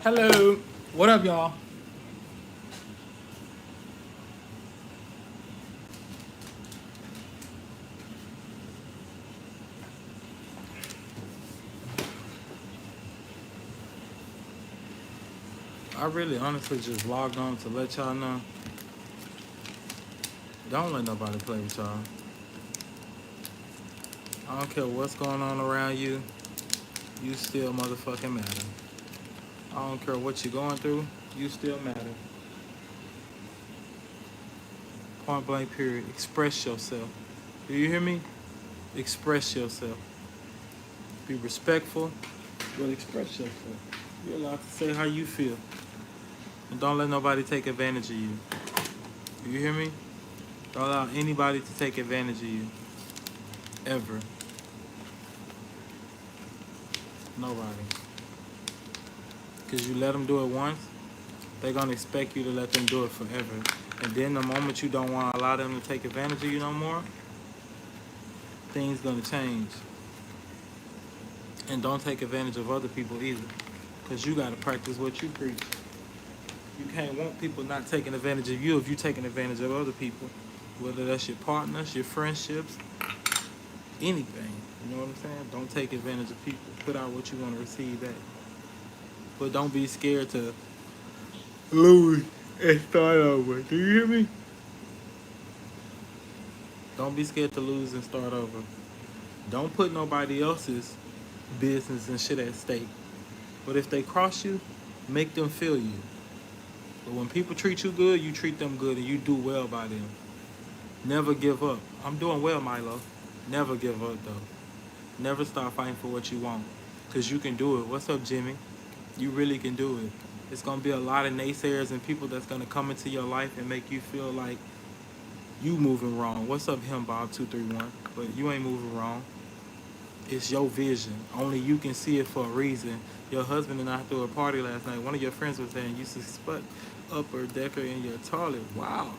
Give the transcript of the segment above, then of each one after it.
Hello. What up, y'all? I really honestly just logged on to let y'all know. Don't let nobody play with y'all. I don't care what's going on around you. You still motherfucking matter. I don't care what you're going through. You still matter. Point blank period. Express yourself. Do you hear me? Express yourself. Be respectful, but express yourself. You're allowed to say how you feel. And don't let nobody take advantage of you. Do you hear me? Don't allow anybody to take advantage of you. Ever. Nobody. Because you let them do it once, they're going to expect you to let them do it forever. And then the moment you don't want to allow them to take advantage of you no more, things going to change. And don't take advantage of other people either. Because you got to practice what you preach. You can't want people not taking advantage of you if you're taking advantage of other people. Whether that's your partners, your friendships, anything. You know what I'm saying? Don't take advantage of people. Put out what you want to receive back. But don't be scared to lose and start over. Do you hear me? Don't be scared to lose and start over. Don't put nobody else's business and shit at stake. But if they cross you, make them feel you. But when people treat you good, you treat them good and you do well by them. Never give up. I'm doing well, Milo. Never give up, though. Never stop fighting for what you want. Because you can do it. What's up, Jimmy? You really can do it. It's going to be a lot of naysayers and people that's going to come into your life and make you feel like you moving wrong. What's up, him, Bob231? But you ain't moving wrong. It's your vision. Only you can see it for a reason. Your husband and I threw a party last night. One of your friends was saying you suspect upper decker in your toilet. Wow.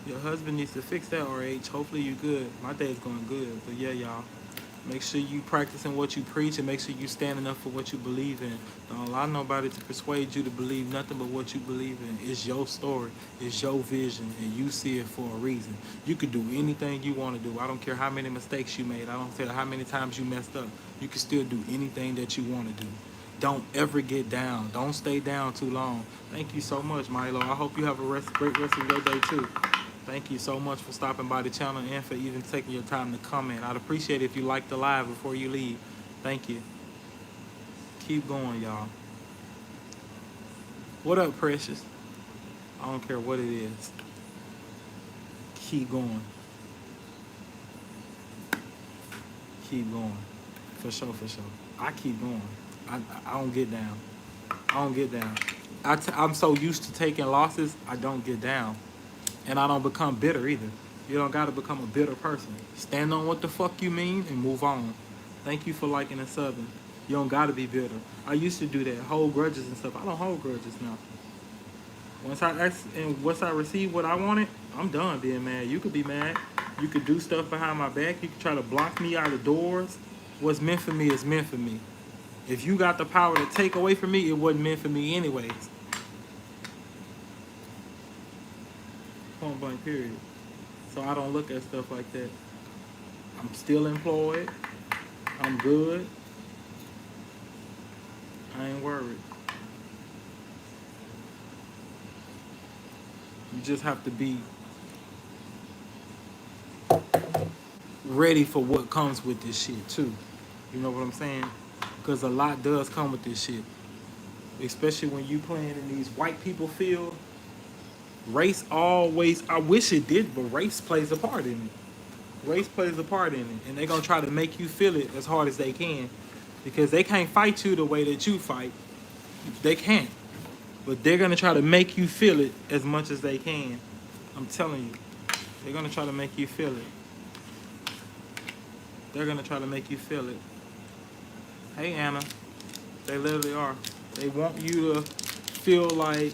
Your husband needs to fix that, RH. Hopefully you good. My day's going good. But yeah, y'all. Make sure you practicing what you preach and make sure you standing up for what you believe in. Don't allow nobody to persuade you to believe nothing but what you believe in. It's your story. It's your vision. And you see it for a reason. You can do anything you want to do. I don't care how many mistakes you made. I don't care how many times you messed up. You can still do anything that you want to do. Don't ever get down. Don't stay down too long. Thank you so much, Milo. I hope you have a great rest of your day, too. Thank you so much for stopping by the channel and for even taking your time to comment. I'd appreciate it if you liked the live before you leave. Thank you. Keep going, y'all. What up, Precious? I don't care what it is. Keep going. Keep going. For sure, for sure. I keep going. I don't get down. I don't get down. I'm so used to taking losses, I don't get down. And I don't become bitter either. You don't gotta become a bitter person. Stand on what the fuck you mean and move on. Thank you for liking and subbing. You don't gotta be bitter. I used to do that, hold grudges and stuff. I don't hold grudges now. Once I receive what I wanted, I'm done being mad. You could be mad. You could do stuff behind my back. You could try to block me out of doors. What's meant for me is meant for me. If you got the power to take away from me, it wasn't meant for me anyways. Point blank period. So I don't look at stuff like that. I'm still employed. I'm good. I ain't worried. You just have to be ready for what comes with this shit too. You know what I'm saying? Because a lot does come with this shit. Especially when you playing in these white people field. Race always, I wish it did, but race plays a part in it. Race plays a part in it. And they're going to try to make you feel it as hard as they can. Because they can't fight you the way that you fight. They can't. But they're going to try to make you feel it as much as they can. I'm telling you. They're going to try to make you feel it. They're going to try to make you feel it. Hey, Anna. They literally are. They want you to feel like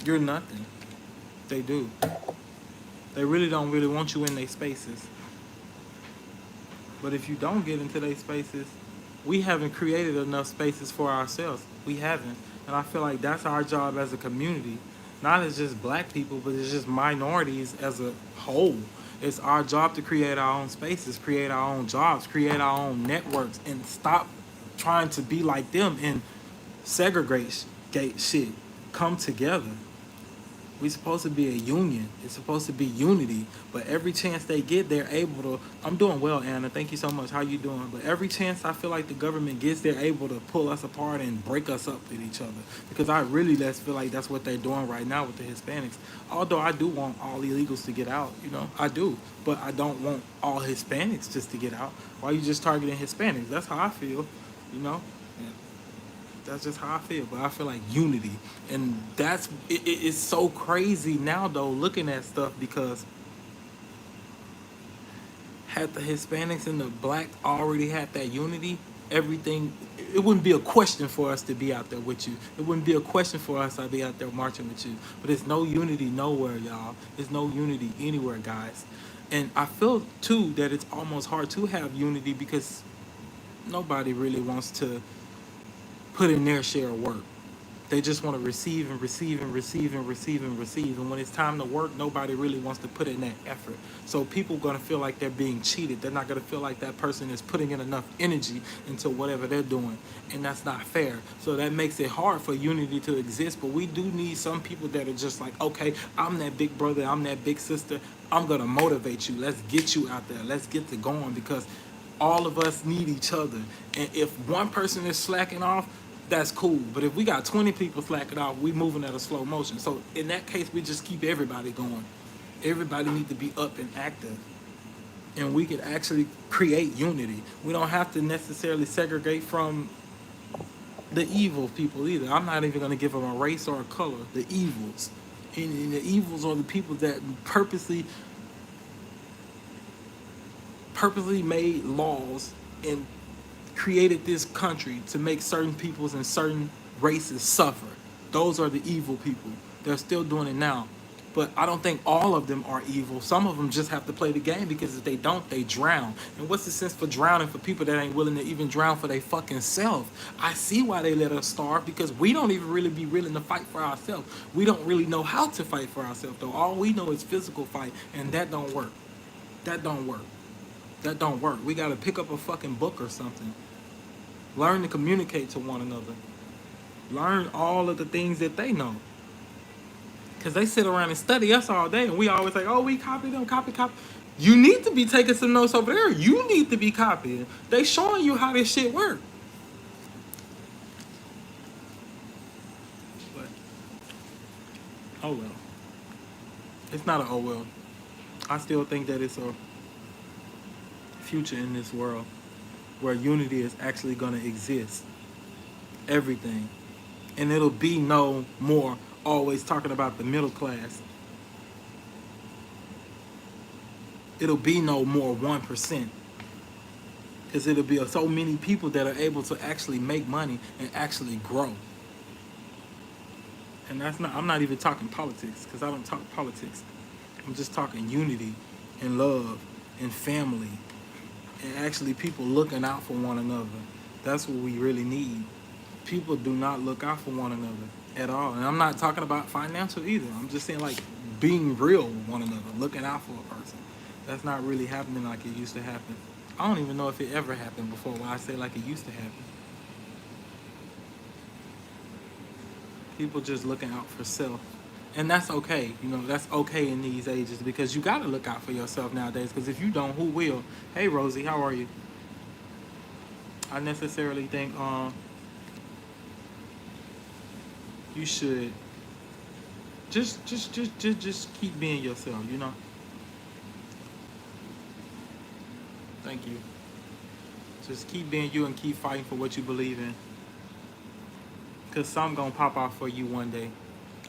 You're nothing. They do. They really don't really want you in their spaces. But if you don't get into their spaces, we haven't created enough spaces for ourselves. We haven't. And I feel like that's our job as a community. Not as just black people, but it's just minorities as a whole. It's our job to create our own spaces, create our own jobs, create our own networks, and stop trying to be like them and segregate shit. Come together. We supposed to be a union. It's supposed to be unity. But every chance they get, they're able to. I'm doing well, Anna. Thank you so much. How you doing? But every chance I feel like the government gets, they're able to pull us apart and break us up with each other. Because I really just feel like that's what they're doing right now with the Hispanics. Although I do want all illegals to get out, I do. But I don't want all Hispanics just to get out. Why are you just targeting Hispanics? That's how I feel, you know. That's just how I feel. But I feel like unity. And it's so crazy now, though, looking at stuff because had the Hispanics and the blacks already had that unity, everything, it wouldn't be a question for us to be out there with you. It wouldn't be a question for us to be out there marching with you. But there's no unity nowhere, y'all. There's no unity anywhere, guys. And I feel, too, that it's almost hard to have unity because nobody really wants to put in their share of work. They just want to receive and receive and receive and receive and receive. And when it's time to work, nobody really wants to put in that effort. So people are going to feel like they're being cheated. They're not going to feel like that person is putting in enough energy into whatever they're doing. And that's not fair. So that makes it hard for unity to exist. But we do need some people that are just like, okay, I'm that big brother. I'm that big sister. I'm going to motivate you. Let's get you out there. Let's get to going because all of us need each other. And if one person is slacking off, that's cool. But if we got 20 people slacking off, we moving at a slow motion. So in that case, we just keep everybody going. Everybody need to be up and active. And we can actually create unity. We don't have to necessarily segregate from the evil people either. I'm not even going to give them a race or a color. The evils. And the evils are the people that purposely made laws and created this country to make certain peoples and certain races suffer. Those are the evil people. They're still doing it now. But I don't think all of them are evil. Some of them just have to play the game because if they don't, they drown. And what's the sense for drowning for people that ain't willing to even drown for their fucking self? I see why they let us starve because we don't even really be willing to fight for ourselves. We don't really know how to fight for ourselves though. All we know is physical fight and that don't work. That don't work. That don't work. We gotta pick up a fucking book or something. Learn to communicate to one another. Learn all of the things that they know. Because they sit around and study us all day and we always say, oh, we copy them, copy. You need to be taking some notes over there. You need to be copying. They showing you how this shit work. But, oh well. It's not an oh well. I still think that it's a future in this world where unity is actually going to exist. Everything. And it'll be no more always talking about the middle class. It'll be no more 1%. Because it'll be so many people that are able to actually make money and actually grow. And I'm not even talking politics because I don't talk politics. I'm just talking unity and love and family and actually people looking out for one another. That's what we really need. People do not look out for one another at all. And I'm not talking about financial either. I'm just saying like being real with one another, looking out for a person. That's not really happening like it used to happen. I don't even know if it ever happened before when I say like it used to happen. People just looking out for self. And that's okay. That's okay in these ages because you got to look out for yourself nowadays because if you don't, who will? Hey, Rosie, how are you? I necessarily think you should just keep being yourself, Thank you. Just keep being you and keep fighting for what you believe in. Because something gonna pop out for you one day.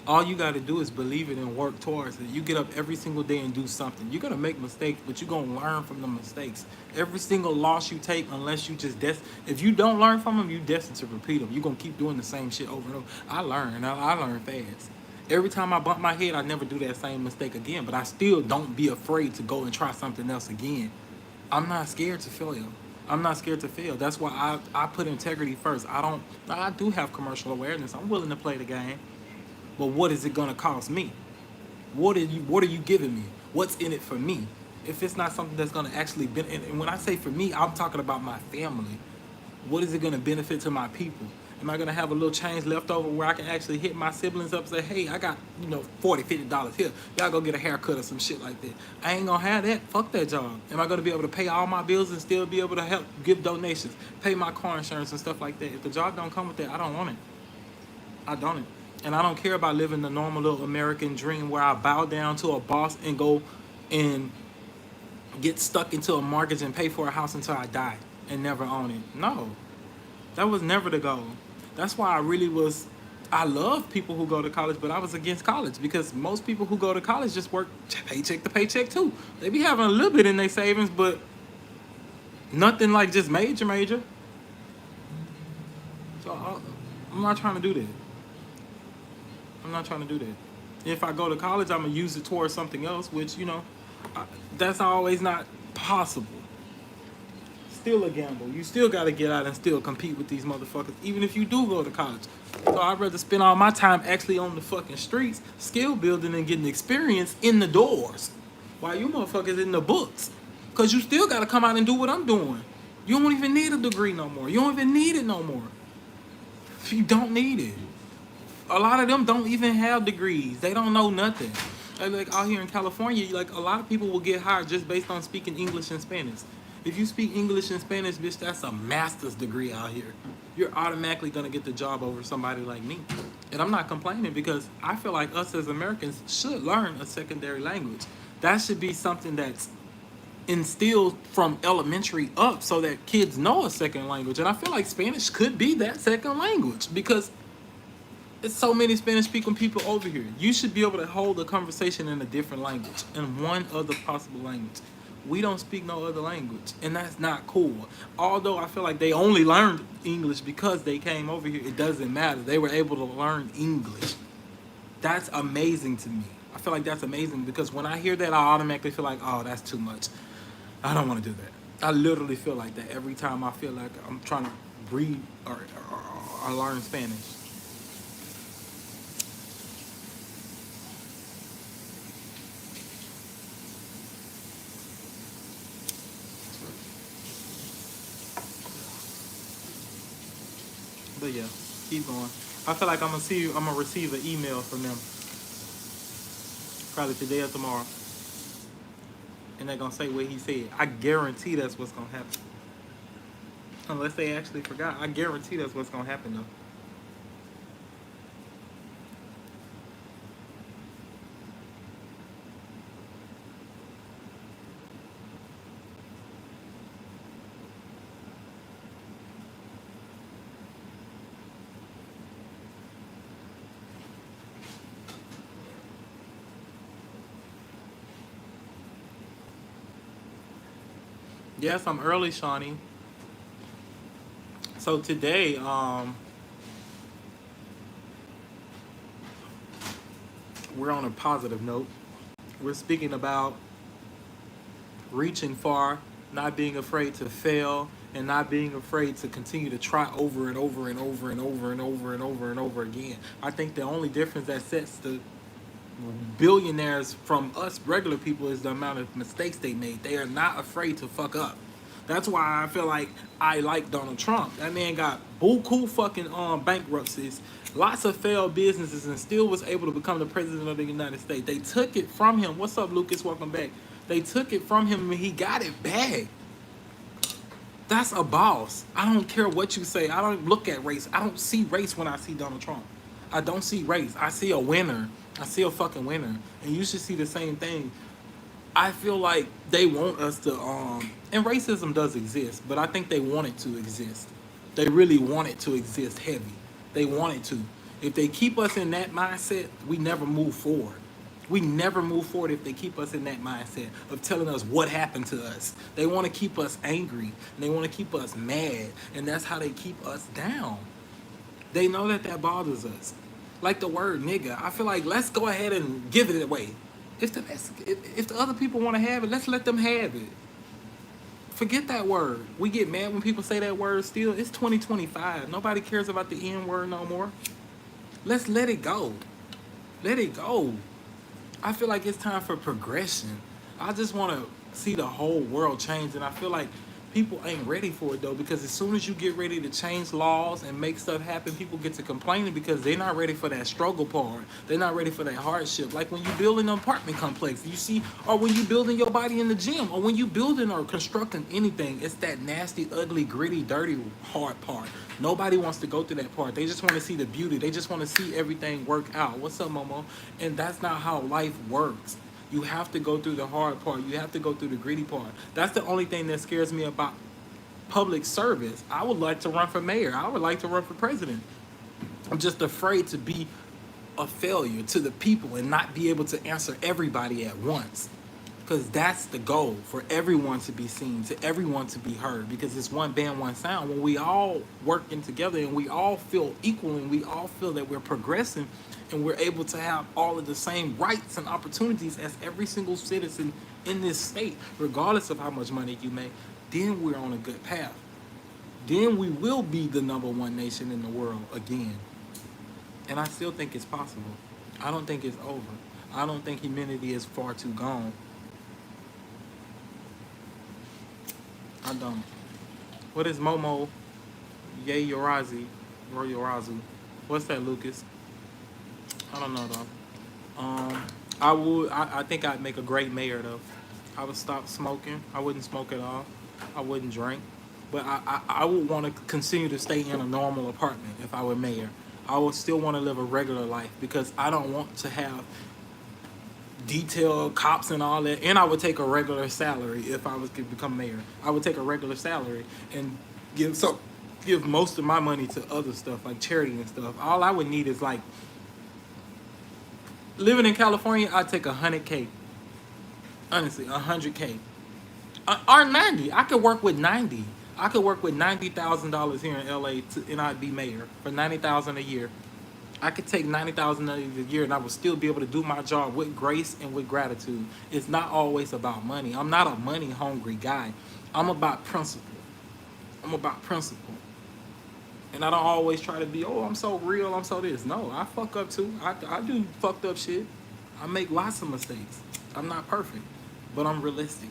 All you gotta do is believe it and work towards it. You get up every single day and do something. You're gonna make mistakes, but you're gonna learn from the mistakes. Every single loss you take, unless you just if you don't learn from them, you destined to repeat them. You're gonna keep doing the same shit over and over. I learn fast. Every time I bump my head, I never do that same mistake again. But I still don't be afraid to go and try something else again. I'm not scared to fail. I'm not scared to fail. That's why I put integrity first. I do have commercial awareness. I'm willing to play the game. But what is it gonna cost me? What are you giving me? What's in it for me? If it's not something that's gonna actually and when I say for me, I'm talking about my family. What is it gonna benefit to my people? Am I gonna have a little change left over where I can actually hit my siblings up and say, hey, I got, $40, $50 here. Y'all go get a haircut or some shit like that. I ain't gonna have that. Fuck that job. Am I gonna be able to pay all my bills and still be able to help give donations, pay my car insurance and stuff like that? If the job don't come with that, I don't want it. I don't. And I don't care about living the normal little American dream where I bow down to a boss and go and get stuck into a mortgage and pay for a house until I die and never own it. No, that was never the goal. That's why I love people who go to college, but I was against college because most people who go to college just work paycheck to paycheck too. They be having a little bit in their savings, but nothing like just major. So I'm not trying to do that. I'm not trying to do that. If I go to college, I'm gonna use it towards something else, which that's always not possible. Still a gamble. You still got to get out and still compete with these motherfuckers, even if you do go to college. So I'd rather spend all my time actually on the fucking streets, skill building and getting experience in the doors, while you motherfuckers in the books. Cause you still got to come out and do what I'm doing. You don't even need a degree no more. You don't even need it no more. You don't need it. A lot of them don't even have degrees. They don't know nothing. Like out here in California, like a lot of people will get hired just based on speaking English and Spanish. If you speak English and Spanish, bitch, that's a master's degree out here. You're automatically gonna get the job over somebody like me. And I'm not complaining because I feel like us as Americans should learn a secondary language. That should be something that's instilled from elementary up so that kids know a second language. And I feel like Spanish could be that second language because it's so many Spanish speaking people over here. You should be able to hold a conversation in a different language, in one other possible language. We don't speak no other language, and that's not cool. Although I feel like they only learned English because they came over here, it doesn't matter. They were able to learn English. That's amazing to me. I feel like that's amazing because when I hear that, I automatically feel like, oh, that's too much. I don't want to do that. I literally feel like that every time I feel like I'm trying to read or learn Spanish. But yeah, keep going. I feel like I'm gonna receive an email from them probably today or tomorrow, and they're gonna say what he said. I guarantee that's what's gonna happen. Unless they actually forgot, I guarantee that's what's gonna happen though. Yes, I'm early, Shawnee. So today, we're on a positive note. We're speaking about reaching far, not being afraid to fail, and not being afraid to continue to try over and over and over and over and over and over and over again. I think the only difference that sets the billionaires from us regular people is the amount of mistakes they made. They are not afraid to fuck up. That's why I feel like I like Donald Trump. That man got buku fucking bankruptcies, lots of failed businesses, and still was able to become the president of the United States. They took it from him. What's up, Lucas? Welcome back. They took it from him and he got it back. That's a boss. I don't care what you say. I don't look at race. I don't see race when I see Donald Trump. I don't see race. I see a winner. I see a fucking winner. And you should see the same thing. I feel like they want us to and racism does exist, but I think they want it to exist. They really want it to exist heavy. They want it to. If they keep us in that mindset, we never move forward. We never move forward if they keep us in that mindset of telling us what happened to us. They want to keep us angry, and they want to keep us mad, and that's how they keep us down. They know that that bothers us. like the word nigga. I feel like let's go ahead and give it away. If the other people want to have it, let's let them have it. Forget that word. We get mad when people say that word still. It's 2025. Nobody cares about the N word no more. Let's let it go. Let it go. I feel like it's time for progression. I just want to see the whole world change, and I feel like people ain't ready for it though. Because as soon as you get ready to change laws and make stuff happen, people get to complaining because they're not ready for that struggle part. They're not ready for that hardship. Like when you build an apartment complex, you see, or when you building your body in the gym, or when you building or constructing anything, it's that nasty, ugly, gritty, dirty, hard part. Nobody wants to go through that part. They just want to see the beauty. They just want to see everything work out. What's up, Momo? And that's not how life works. You have to go through the hard part. You have to go through the gritty part. That's the only thing that scares me about public service. I would like to run for mayor. I would like to run for president. I'm just afraid to be a failure to the people and not be able to answer everybody at once. Because that's the goal, for everyone to be seen, to everyone to be heard. Because it's one band, one sound. When we all working together and we all feel equal and we all feel that we're progressing and we're able to have all of the same rights and opportunities as every single citizen in this state, regardless of how much money you make, then we're on a good path. Then we will be the #1 nation in the world again. And I still think it's possible. I don't think it's over. I don't think humanity is far too gone. I don't. What is Momo Ye Yorazi or Yorazu? What's that, Lucas? I don't know though. I think I'd make a great mayor though. I would stop smoking. I wouldn't smoke at all. I wouldn't drink. But I would want to continue to stay in a normal apartment if I were mayor. I would still want to live a regular life because I don't want to have detailed cops and all that. And I would take a regular salary if I was to become mayor. I would take a regular salary and give most of my money to other stuff like charity and stuff. All I would need is like living in California. I'd take 100K. Honestly, 100K or 90. I could work with 90. I could work with $90,000 here in LA and I'd be mayor for $90,000 a year. I could take $90,000 a year and I would still be able to do my job with grace and with gratitude. It's not always about money. I'm not a money hungry guy. I'm about principle. I'm about principle. And I don't always try to be, oh, I'm so real, I'm so this. No, I fuck up too. I do fucked up shit. I make lots of mistakes. I'm not perfect, but I'm realistic.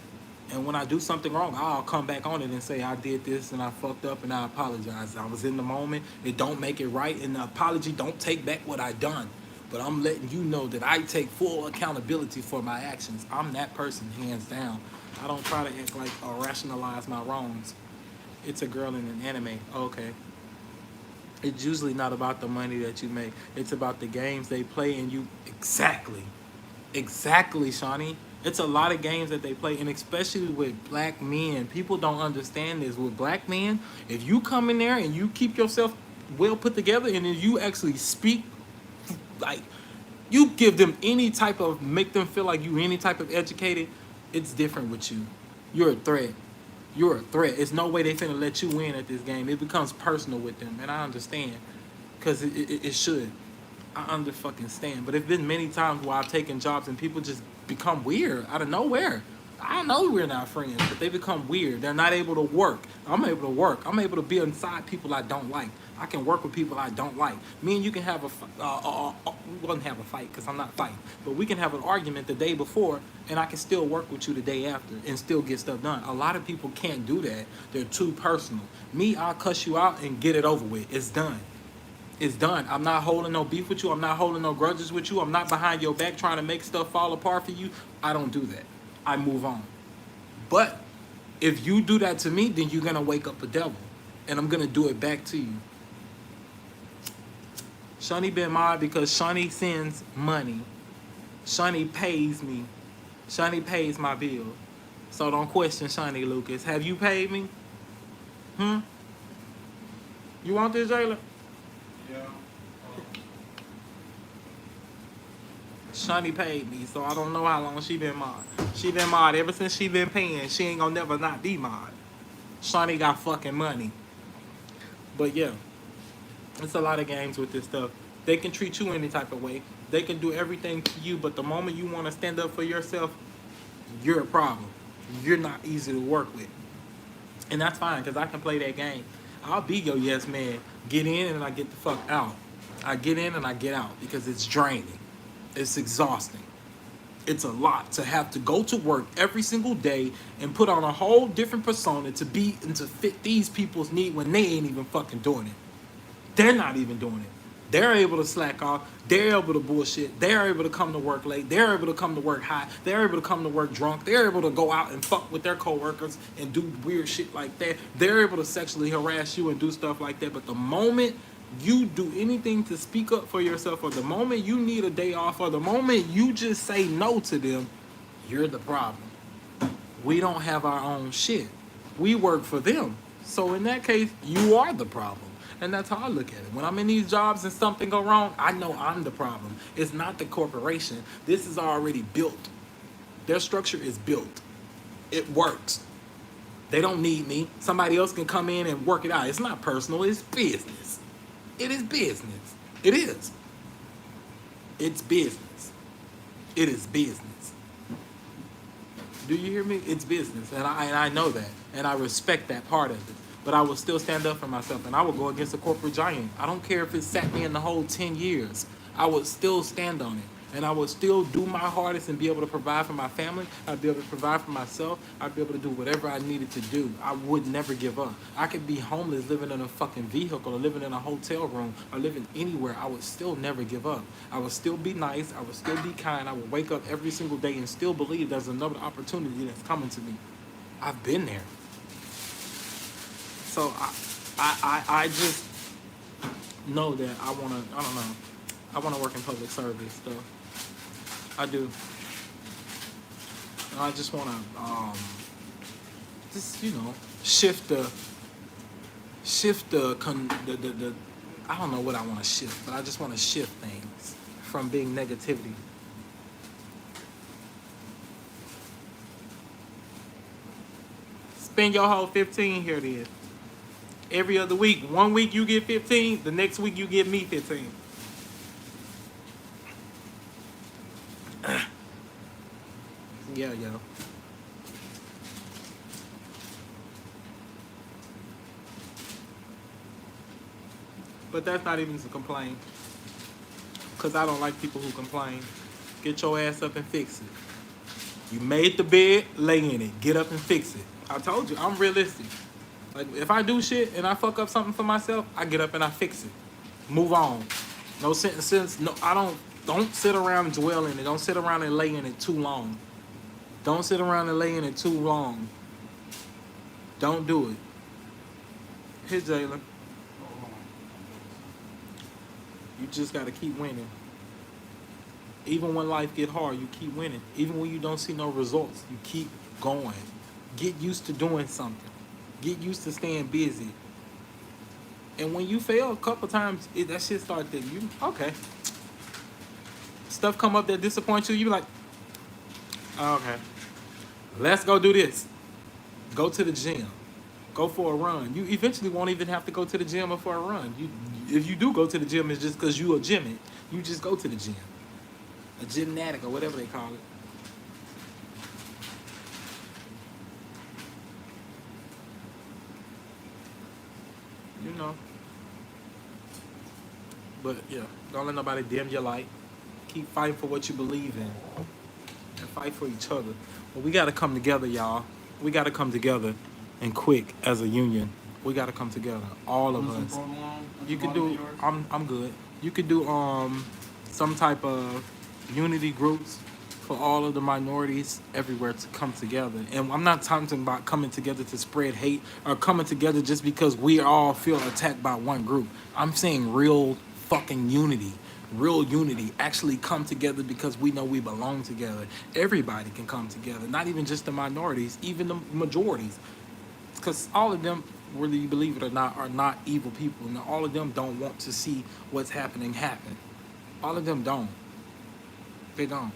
And when I do something wrong, I'll come back on it and say I did this and I fucked up and I apologize. I was in the moment. It don't make it right. And the apology don't take back what I done. But I'm letting you know that I take full accountability for my actions. I'm that person, hands down. I don't try to act like or rationalize my wrongs. It's a girl in an anime. Okay. It's usually not about the money that you make. It's about the games they play and you. Exactly, Shawnee. It's a lot of games that they play, and especially with black men. People don't understand this. With black men, if you come in there and you keep yourself well put together and then you actually speak, like, you give them any type of, make them feel like you any type of educated, it's different with you. You're a threat. You're a threat. It's no way they finna let you win at this game. It becomes personal with them, and I understand, because it should. I under-fucking-stand. But it's been many times where I've taken jobs and people just become weird out of nowhere. I know we're not friends, but they become weird. They're not able to work. I'm able to work. I'm able to be inside people I don't like. I can work with people I don't like. Me and you can have we wouldn't have a fight because I'm not fighting, but we can have an argument the day before and I can still work with you the day after and still get stuff done. A lot of people can't do that. They're too personal. Me, I'll cuss you out and get it over with. It's done. It's done. I'm not holding no beef with you. I'm not holding no grudges with you. I'm not behind your back trying to make stuff fall apart for you. I don't do that. I move on. But if you do that to me, then you're going to wake up a devil. And I'm going to do it back to you. Shawnee been mad because Shawnee sends money. Shawnee pays me. Shawnee pays my bill. So don't question Shawnee, Lucas. Have you paid me? You want this, Jayla? Yeah. Shawnee paid me, so I don't know how long she been mod. She been mod ever since she been paying. She ain't gonna never not be mod. Shawnee got fucking money. But yeah, it's a lot of games with this stuff. They can treat you any type of way. They can do everything to you, but the moment you want to stand up for yourself, you're a problem. You're not easy to work with. And that's fine, because I can play that game. I'll be your yes man. Get in and I get the fuck out. I get in and I get out because it's draining. It's exhausting. It's a lot to have to go to work every single day and put on a whole different persona to be and to fit these people's need when they ain't even fucking doing it. They're not even doing it. They're able to slack off. They're able to bullshit. They're able to come to work late. They're able to come to work high. They're able to come to work drunk. They're able to go out and fuck with their coworkers and do weird shit like that. They're able to sexually harass you and do stuff like that. But the moment you do anything to speak up for yourself, or the moment you need a day off, or the moment you just say no to them, you're the problem. We don't have our own shit. We work for them. So in that case, you are the problem. And that's how I look at it. When I'm in these jobs and something go wrong, I know I'm the problem. It's not the corporation. This is already built. Their structure is built. It works. They don't need me. Somebody else can come in and work it out. It's not personal. It's business. It is business. It is. It's business. It is business. Do you hear me? It's business. And I know that. And I respect that part of it. But I will still stand up for myself, and I will go against a corporate giant. I don't care if it sat me in the whole 10 years. I would still stand on it, and I would still do my hardest and be able to provide for my family. I'd be able to provide for myself. I'd be able to do whatever I needed to do. I would never give up. I could be homeless, living in a fucking vehicle, or living in a hotel room, or living anywhere. I would still never give up. I would still be nice. I would still be kind. I would wake up every single day and still believe there's another opportunity that's coming to me. I've been there. So I just know that I want to work in public service, though. I do. I just want to just shift the I don't know what I want to shift, but I just want to shift things from being negativity. Spend your whole 15 here then. Every other week. 1 week you get 15, the next week you give me 15. Yeah, yo. But that's not even to complain. Because I don't like people who complain. Get your ass up and fix it. You made the bed, lay in it. Get up and fix it. I told you, I'm realistic. Like, if I do shit and I fuck up something for myself, I get up and I fix it. Move on. No sense. No, I don't sit around and dwell in it. Don't sit around and lay in it too long. Don't sit around and lay in it too long. Don't do it. Here, Jalen. You just gotta keep winning. Even when life get hard, you keep winning. Even when you don't see no results, you keep going. Get used to doing something. Get used to staying busy. And when you fail a couple times, that shit start thinking, okay. Stuff come up that disappoints you, you be like, okay, let's go do this. Go to the gym. Go for a run. You eventually won't even have to go to the gym or for a run. If you do go to the gym, it's just because you a gym. You just go to the gym. A gymnatic or whatever they call it. You know. But yeah, don't let nobody dim your light. Keep fighting for what you believe in. And fight for each other. But we gotta come together, y'all. We gotta come together and quick as a union. We gotta come together. All of us. You could do I'm good. You could do some type of unity groups for all of the minorities everywhere to come together. And I'm not talking about coming together to spread hate or coming together just because we all feel attacked by one group. I'm saying real fucking unity. Real unity. Actually come together because we know we belong together. Everybody can come together. Not even just the minorities, even the majorities. Because all of them, whether you believe it or not, are not evil people. And all of them don't want to see what's happening happen. All of them don't. They don't.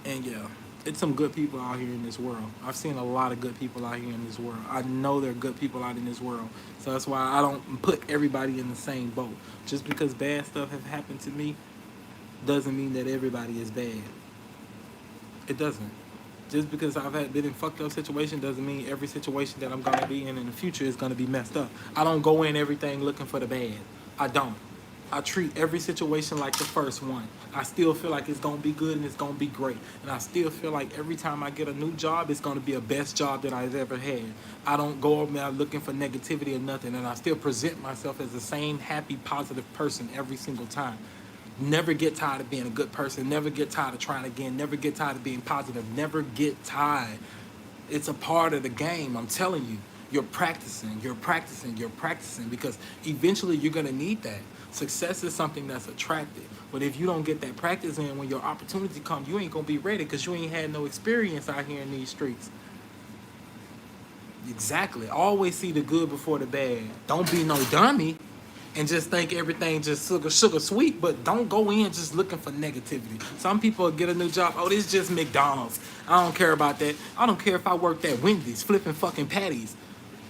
And yeah, It's some good people out here in this world. I've seen a lot of good people out here in this world. I know there are good people out in this world. So that's why I don't put everybody in the same boat. Just because bad stuff has happened to me doesn't mean that everybody is bad. It doesn't. Just because been in fucked up situation doesn't mean every situation that I'm gonna be in the future is gonna be messed up. I don't go in everything looking for the bad. I don't. I treat every situation like the first one. I still feel like it's gonna be good and it's gonna be great. And I still feel like every time I get a new job, it's gonna be a best job that I've ever had. I don't go over there looking for negativity or nothing, and I still present myself as the same happy, positive person every single time. Never get tired of being a good person. Never get tired of trying again. Never get tired of being positive. Never get tired. It's a part of the game. I'm telling you. You're practicing. You're practicing. You're practicing because eventually you're going to need that. Success is something that's attractive. But if you don't get that practice in when your opportunity comes, you ain't going to be ready because you ain't had no experience out here in these streets. Exactly. Always see the good before the bad. Don't be no dummy and just think everything just sugar sweet, but don't go in just looking for negativity. Some people get a new job. Oh, this is just McDonald's. I don't care about that. I don't care if I worked at Wendy's flipping fucking patties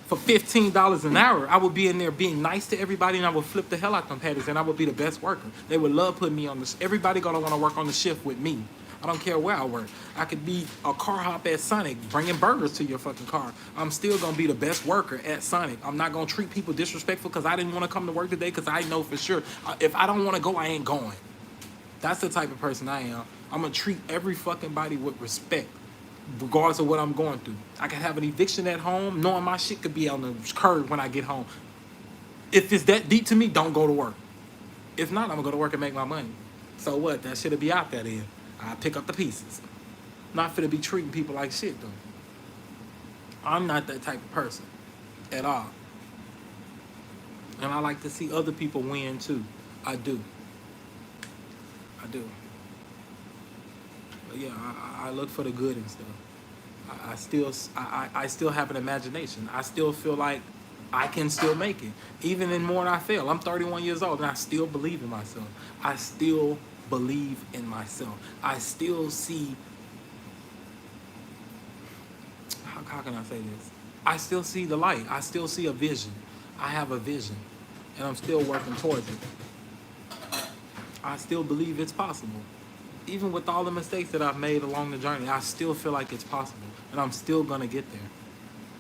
for $15 an hour. I would be in there being nice to everybody, and I would flip the hell out them patties, and I would be the best worker. They would love putting me on the. Everybody gonna want to work on the shift with me. I don't care where I work. I could be a car hop at Sonic, bringing burgers to your fucking car. I'm still gonna be the best worker at Sonic. I'm not gonna treat people disrespectful because I didn't want to come to work today because I know for sure if I don't want to go, I ain't going. That's the type of person I am. I'm gonna treat every fucking body with respect, regardless of what I'm going through. I can have an eviction at home, knowing my shit could be on the curb when I get home. If it's that deep to me, don't go to work. If not, I'm gonna go to work and make my money. So what? That shit'll be out there then. I pick up the pieces. Not finna be treating people like shit though. I'm not that type of person at all. And I like to see other people win too. I do. I do. But yeah, I look for the good and stuff. I still have an imagination. I still feel like I can still make it. Even in more than I fail. I'm 31 years old and I still believe in myself. I still believe in myself. I still see, how can I say this? I still see the light. I still see a vision. I have a vision and I'm still working towards it. I still believe it's possible. Even with all the mistakes that I've made along the journey, I still feel like it's possible and I'm still gonna get there.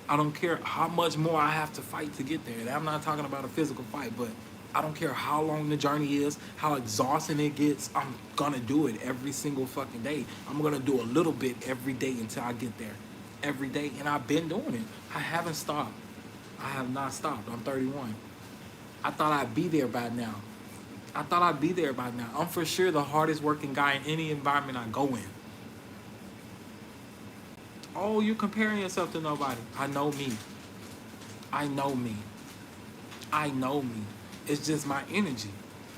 I don't care how much more I have to fight to get there. And I'm not talking about a physical fight, but I don't care how long the journey is, how exhausting it gets. I'm gonna do it every single fucking day. I'm gonna do a little bit every day until I get there. Every day, and I've been doing it. I haven't stopped. I have not stopped. I'm 31. I thought I'd be there by now. I'm for sure the hardest working guy in any environment I go in. Oh, you're comparing yourself to nobody. I know me. I know me. I know me. It's just my energy.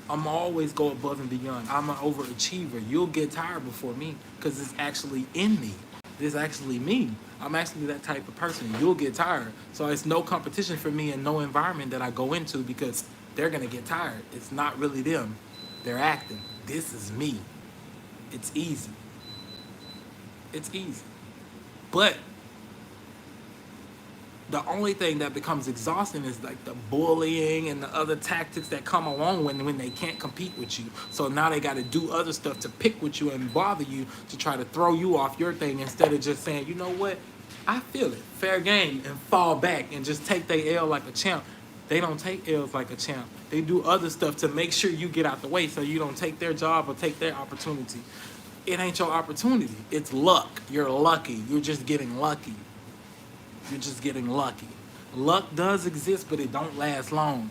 I'm always go above and beyond. I'm an overachiever. You'll get tired before me because it's actually in me. It's actually me. I'm actually that type of person. You'll get tired. So it's no competition for me in no environment that I go into because they're going to get tired. It's not really them. They're acting. This is me. It's easy. It's easy. But the only thing that becomes exhausting is like the bullying and the other tactics that come along when they can't compete with you. So now they got to do other stuff to pick with you and bother you to try to throw you off your thing instead of just saying, you know what, I feel it, fair game, and fall back and just take their L like a champ. They don't take L's like a champ. They do other stuff to make sure you get out the way so you don't take their job or take their opportunity. It ain't your opportunity. It's luck. You're lucky. You're just getting lucky. You're just getting lucky. Luck does exist, but it don't last long.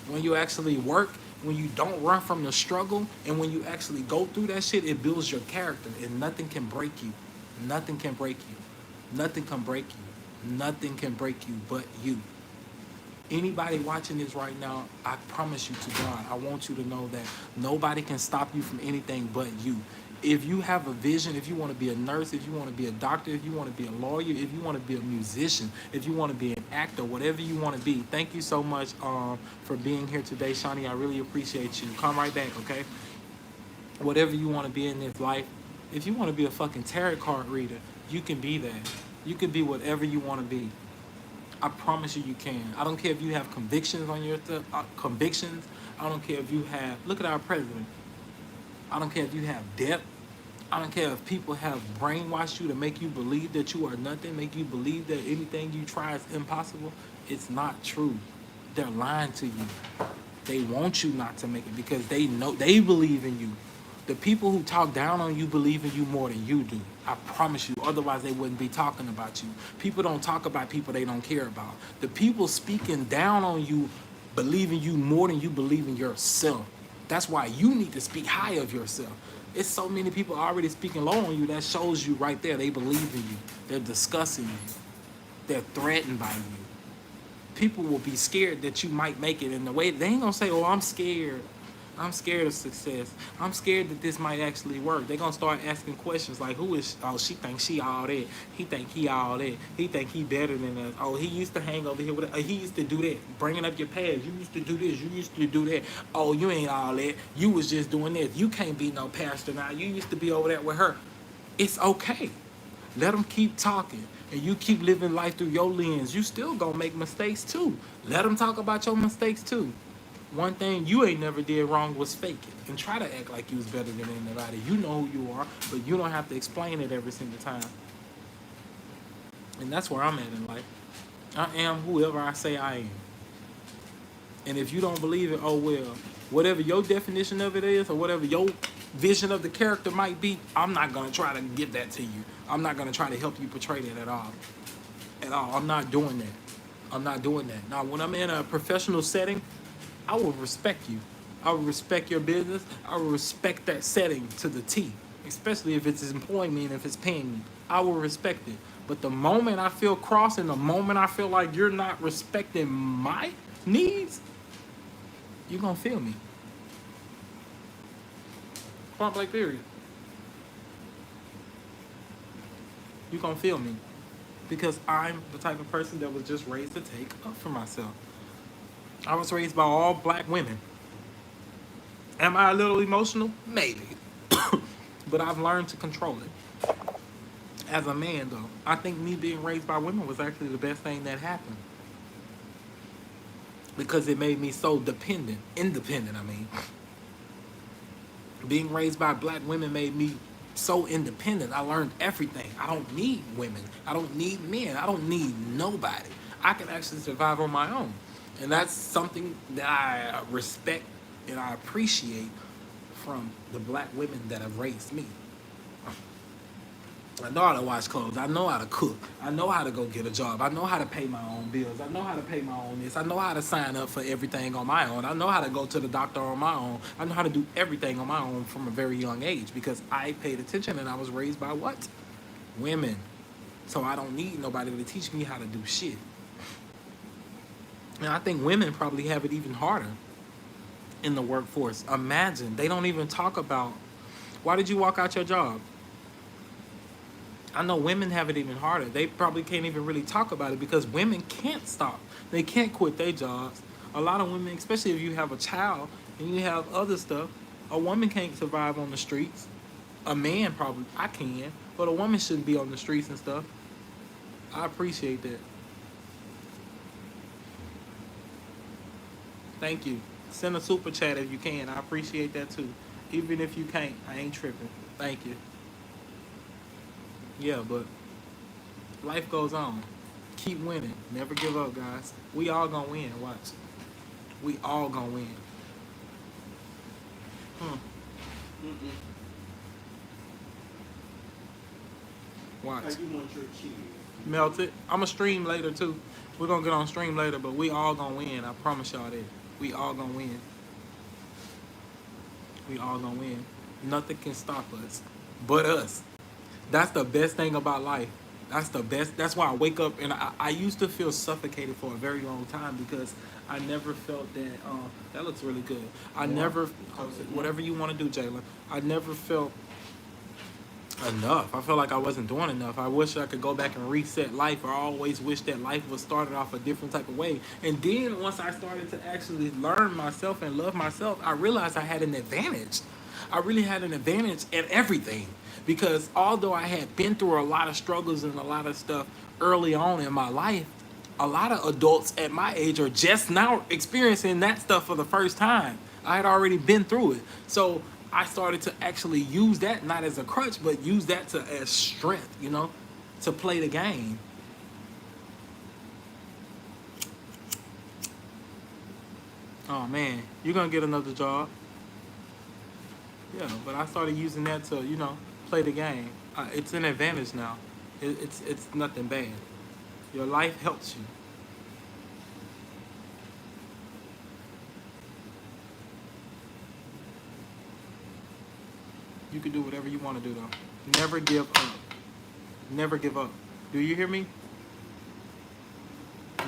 When you actually work, when you don't run from the struggle, and when you actually go through that shit, it builds your character, and nothing can break you. Nothing can break you. Nothing can break you. Nothing can break you but you. Anybody watching this right now, I promise you to God, I want you to know that nobody can stop you from anything but you. If you have a vision, if you want to be a nurse, if you want to be a doctor, if you want to be a lawyer, if you want to be a musician, if you want to be an actor, whatever you want to be, thank you so much for being here today, Shani. I really appreciate you. Come right back, okay? Whatever you want to be in this life, If you want to be a fucking tarot card reader, you can be that. You can be whatever you want to be. I promise you, you can. I don't care if you have convictions on your convictions. I don't care if you have. Look at our president. I don't care if you have debt. I don't care if people have brainwashed you to make you believe that you are nothing, make you believe that anything you try is impossible. It's not true. They're lying to you. They want you not to make it because they know they believe in you. The people who talk down on you believe in you more than you do. I promise you. Otherwise, they wouldn't be talking about you. People don't talk about people they don't care about. The people speaking down on you believe in you more than you believe in yourself. That's why you need to speak high of yourself. It's so many people already speaking low on you. That shows you right there they believe in you. They're discussing you. They're threatened by you. People will be scared that you might make it in the way. They ain't gonna say, oh, I'm scared. I'm scared of success. I'm scared that this might actually work. They're gonna start asking questions like, who is, oh, she thinks she all that. He think he all that. He think he better than us. Oh, he used to hang over here with us. He used to do that. Bringing up your past. You used to do this. You used to do that. Oh, you ain't all that. You was just doing this. You can't be no pastor now. You used to be over there with her. It's okay. Let them keep talking. And you keep living life through your lens. You still gonna make mistakes too. Let them talk about your mistakes too. One thing you ain't never did wrong was fake it and try to act like you was better than anybody. You know who you are, but you don't have to explain it every single time. And that's where I'm at in life. I am whoever I say I am. And if you don't believe it, oh well. Whatever your definition of it is, or whatever your vision of the character might be, I'm not gonna try to give that to you. I'm not gonna try to help you portray that at all. At all. I'm not doing that. I'm not doing that. Now, when I'm in a professional setting, I will respect you. I will respect your business. I will respect that setting to the T, especially if it's employing me and if it's paying me. I will respect it. But the moment I feel cross and the moment I feel like you're not respecting my needs, you're going to feel me. Point blank period. You're going to feel me. Because I'm the type of person that was just raised to take up for myself. I was raised by all black women. Am I a little emotional? Maybe. But I've learned to control it. As a man, though, I think me being raised by women was actually the best thing that happened. Because it made me so independent, I mean. Being raised by black women made me so independent. I learned everything. I don't need women. I don't need men. I don't need nobody. I can actually survive on my own. And that's something that I respect and I appreciate from the black women that have raised me. I know how to wash clothes. I know how to cook. I know how to go get a job. I know how to pay my own bills. I know how to pay my own this. I know how to sign up for everything on my own. I know how to go to the doctor on my own. I know how to do everything on my own from a very young age because I paid attention and I was raised by what? Women. So I don't need nobody to teach me how to do shit. And I think women probably have it even harder in the workforce. Imagine, they don't even talk about, why did you walk out your job? I know women have it even harder. They probably can't even really talk about it because women can't stop. They can't quit their jobs. A lot of women, especially if you have a child and you have other stuff, a woman can't survive on the streets. A man probably, I can, but a woman shouldn't be on the streets and stuff. I appreciate that. Thank you. Send a super chat if you can. I appreciate that too. Even if you can't, I ain't tripping. Thank you. Yeah, but life goes on. Keep winning. Never give up, guys. We all gonna win. Watch. We all gonna win. Watch. How you want your cheese? Melt it. I'ma stream later too. We're gonna get on stream later, but we all gonna win. I promise y'all that. We all gonna win. We all gonna win. Nothing can stop us but us. That's the best thing about life. That's the best. That's why I wake up and I used to feel suffocated for a very long time because I never felt that. That looks really good. I never, whatever you want to do, Jalen. I never felt enough. I felt like I wasn't doing enough. I wish I could go back and reset life. I always wish that life was started off a different type of way. And then once I started to actually learn myself and love myself, I realized I had an advantage. I really had an advantage at everything because although I had been through a lot of struggles and a lot of stuff early on in my life, a lot of adults at my age are just now experiencing that stuff for the first time. I had already been through it. So I started to actually use that not as a crutch, but use that to as strength, you know, to play the game. Oh man, you're gonna get another job. Yeah, but I started using that to, you know, play the game. It's an advantage now. It's nothing bad. Your life helps you. You can do whatever you want to do though. Never give up. Never give up. Do you hear me?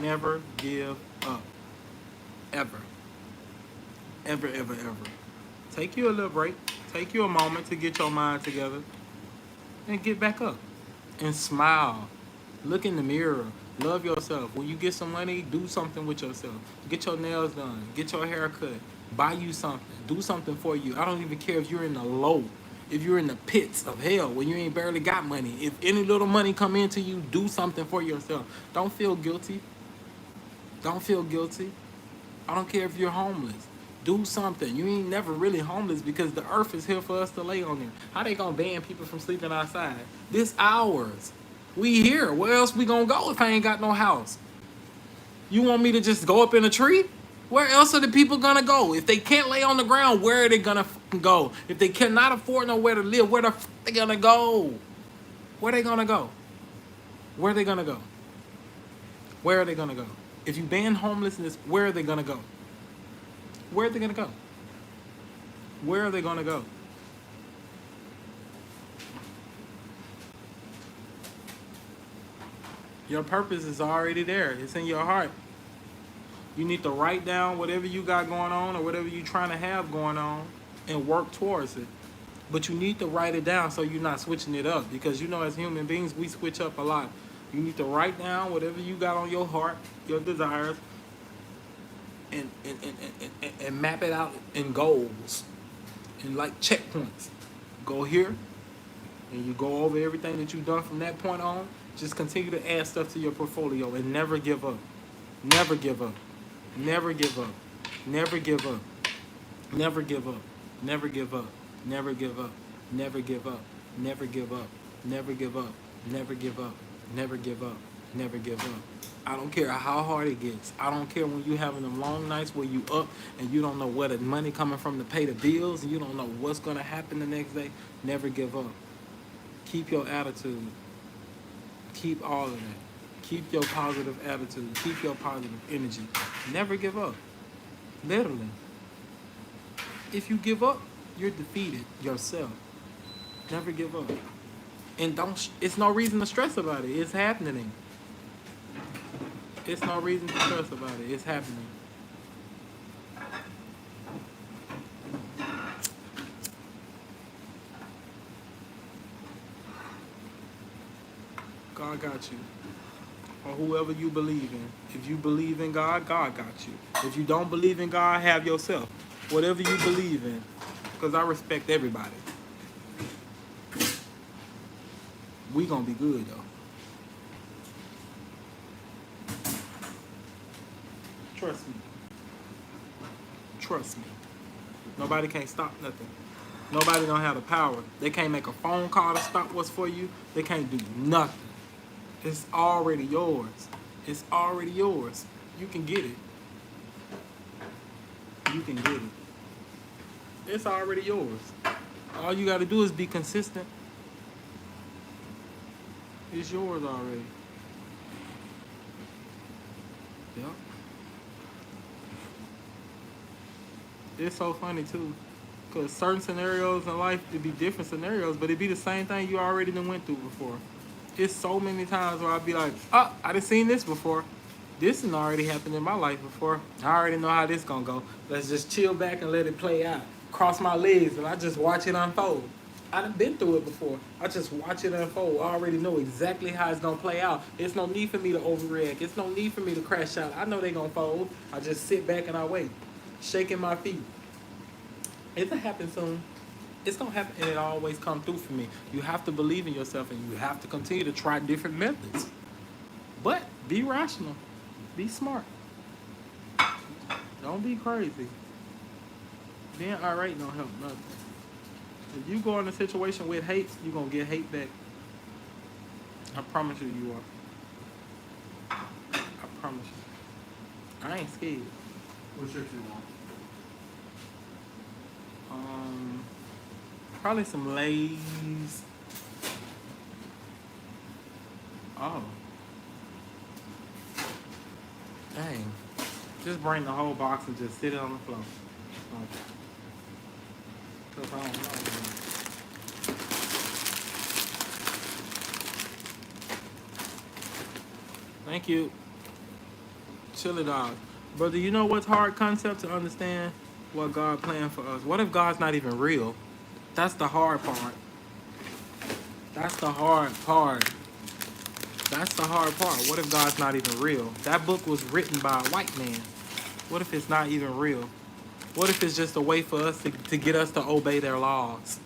Never give up. Ever. Ever, ever, ever. Take you a little break. Take you a moment to get your mind together. And get back up. And smile. Look in the mirror. Love yourself. When you get some money, do something with yourself. Get your nails done. Get your hair cut. Buy you something. Do something for you. I don't even care if you're in the low. If you're in the pits of hell when you ain't barely got money. If any little money come into you, do something for yourself. Don't feel guilty. Don't feel guilty. I don't care if you're homeless. Do something. You ain't never really homeless because the earth is here for us to lay on there. How they gonna ban people from sleeping outside? This ours. We here. Where else we gonna go if I ain't got no house? You want me to just go up in a tree? Where else are the people gonna go? If they can't lay on the ground, where are they gonna fucking go? If they cannot afford nowhere to live, where the fuck they gonna go? Where they gonna go? Where are they gonna go? Where are they gonna go? If you ban homelessness, where are they gonna go? Where are they gonna go? Where are they gonna go? Your purpose is already there. It's in your heart. You need to write down whatever you got going on or whatever you're trying to have going on and work towards it. But you need to write it down so you're not switching it up because you know as human beings we switch up a lot. You need to write down whatever you got on your heart, your desires, and map it out in goals and like checkpoints. Go here and you go over everything that you've done from that point on. Just continue to add stuff to your portfolio and never give up. Never give up. Never give up. Never give up. Never give up. Never give up. Never give up. Never give up. Never give up. Never give up. Never give up. Never give up. Never give up. I don't care how hard it gets. I don't care when you having them long nights where you up and you don't know where the money coming from to pay the bills and you don't know what's gonna happen the next day. Never give up. Keep your attitude. Keep all of that. Keep your positive attitude. Keep your positive energy. Never give up. Literally. If you give up, you're defeated yourself. Never give up. And it's no reason to stress about it. It's happening. It's no reason to stress about it. It's happening. God got you. Or whoever you believe in. If you believe in God, God got you. If you don't believe in God, have yourself. Whatever you believe in. Because I respect everybody. We gonna be good though. Trust me. Trust me. Nobody can't stop nothing. Nobody don't have the power. They can't make a phone call to stop what's for you. They can't do nothing. It's already yours. It's already yours. You can get it. You can get it. It's already yours. All you got to do is be consistent. It's yours already. Yep. It's so funny too. Because certain scenarios in life, it'd be different scenarios, but it'd be the same thing you already done went through before. It's so many times where I'd be like, oh, I done seen this before. This done already happened in my life before. I already know how this gonna go. Let's just chill back and let it play out. Cross my legs and I just watch it unfold. I done been through it before. I just watch it unfold. I already know exactly how it's gonna play out. It's no need for me to overreact. It's no need for me to crash out. I know they gonna fold. I just sit back and I wait, shaking my feet. It'll happen soon. It's gonna happen, and it always come through for me. You have to believe in yourself, and you have to continue to try different methods. But be rational, be smart. Don't be crazy. Being irate don't help nothing. If you go in a situation with hate, you're gonna get hate back. I promise you, you are. I promise you. I ain't scared. What shirt you want? Probably some Lay's. Oh. Dang. Just bring the whole box and just sit it on the floor. Cause I don't know. Thank you. Chili dog. Brother, you know what's hard concept to understand? What God planned for us. What if God's not even real? That's the hard part. That's the hard part. That's the hard part. What if God's not even real? That book was written by a white man. What if it's not even real? What if it's just a way for us to get us to obey their laws?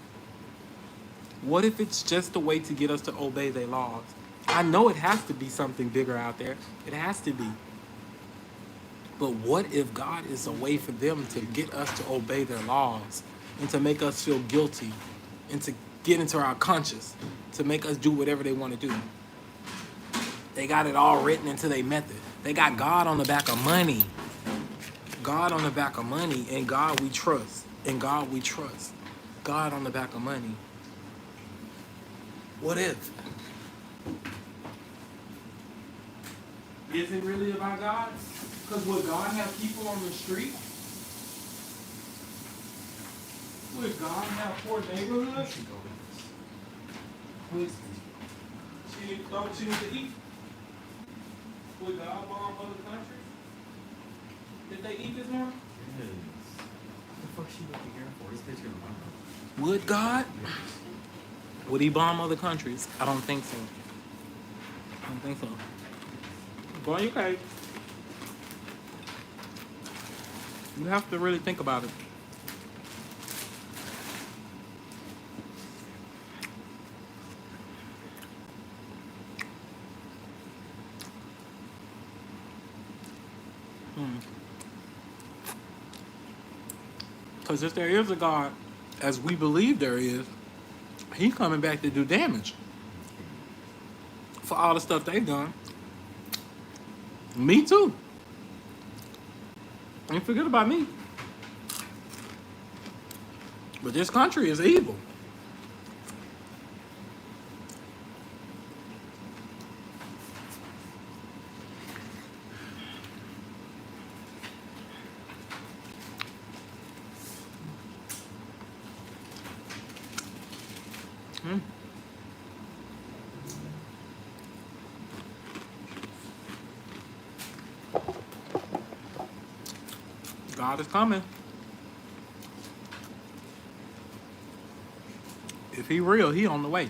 What if it's just a way to get us to obey their laws? I know it has to be something bigger out there. It has to be. But what if God is a way for them to get us to obey their laws and to make us feel guilty and to get into our conscience, to make us do whatever they want to do? They got it all written into their method. They got God on the back of money. God on the back of money, and God we trust. And God we trust. God on the back of money. What if? Is it really about God? Because would God have people on the street? Would God have poor neighborhoods? Don't choose to eat? Would God bomb other countries? Did they eat this morning? Yes. What the fuck she looking here for? This bitch gonna run. Would God? Would he bomb other countries? I don't think so. I don't think so. Go on your cake. You have to really think about it. Because if there is a God, as we believe there is, he's coming back to do damage for all the stuff they've done. Me too. And forget about me. But this country is evil. God is coming. If he real, he on the way.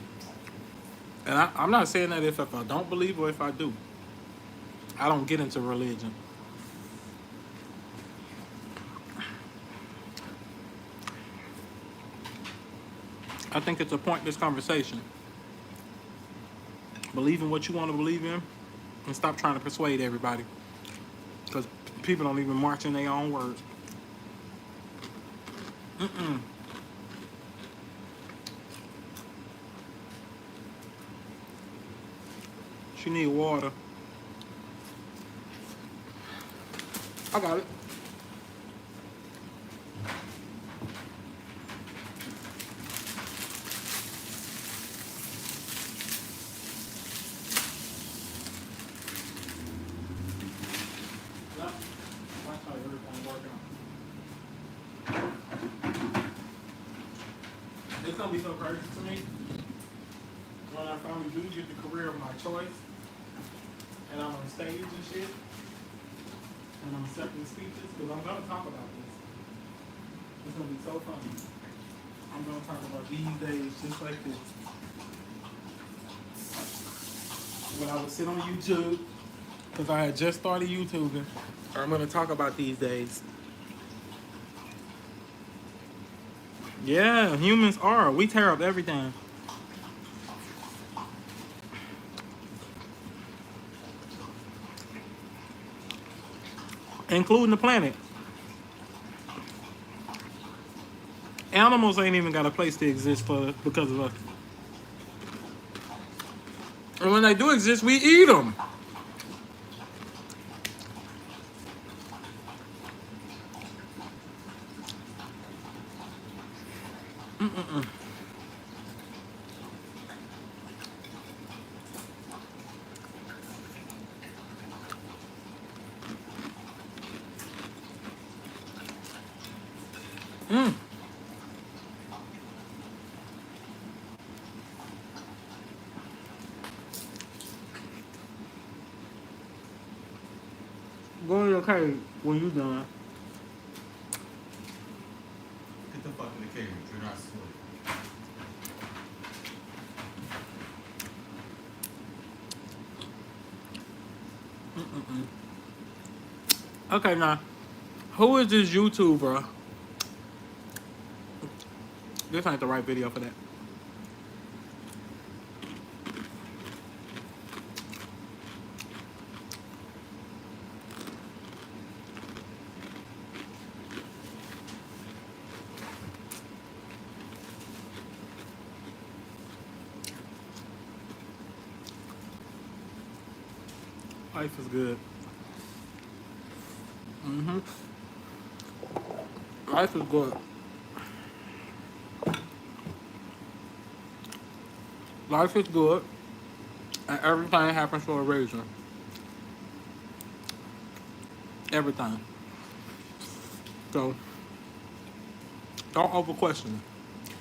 And I'm not saying that if I don't believe or if I do. I don't get into religion. I think it's a pointless conversation. Believe in what you want to believe in and stop trying to persuade everybody. Because people don't even march in their own words. She need water. I got it. It's gonna be so crazy to me when I finally do get the career of my choice, and I'm on stage and shit, and I'm accepting speeches, because I'm gonna talk about this. It's gonna be so funny. I'm gonna talk about these days just like this. When I would sit on YouTube, because I had just started YouTubing, I'm gonna talk about these days. Yeah, humans are. We tear up everything, including the planet. Animals ain't even got a place to exist for because of us. And when they do exist, we eat them. Go in your cage when you done. Get the fuck in the cage. You're not asleep. Okay, now, who is this YouTuber? This ain't the right video for that. Life is good. Life is good. Life is good, and everything happens for a reason. Everything. So, don't over question it.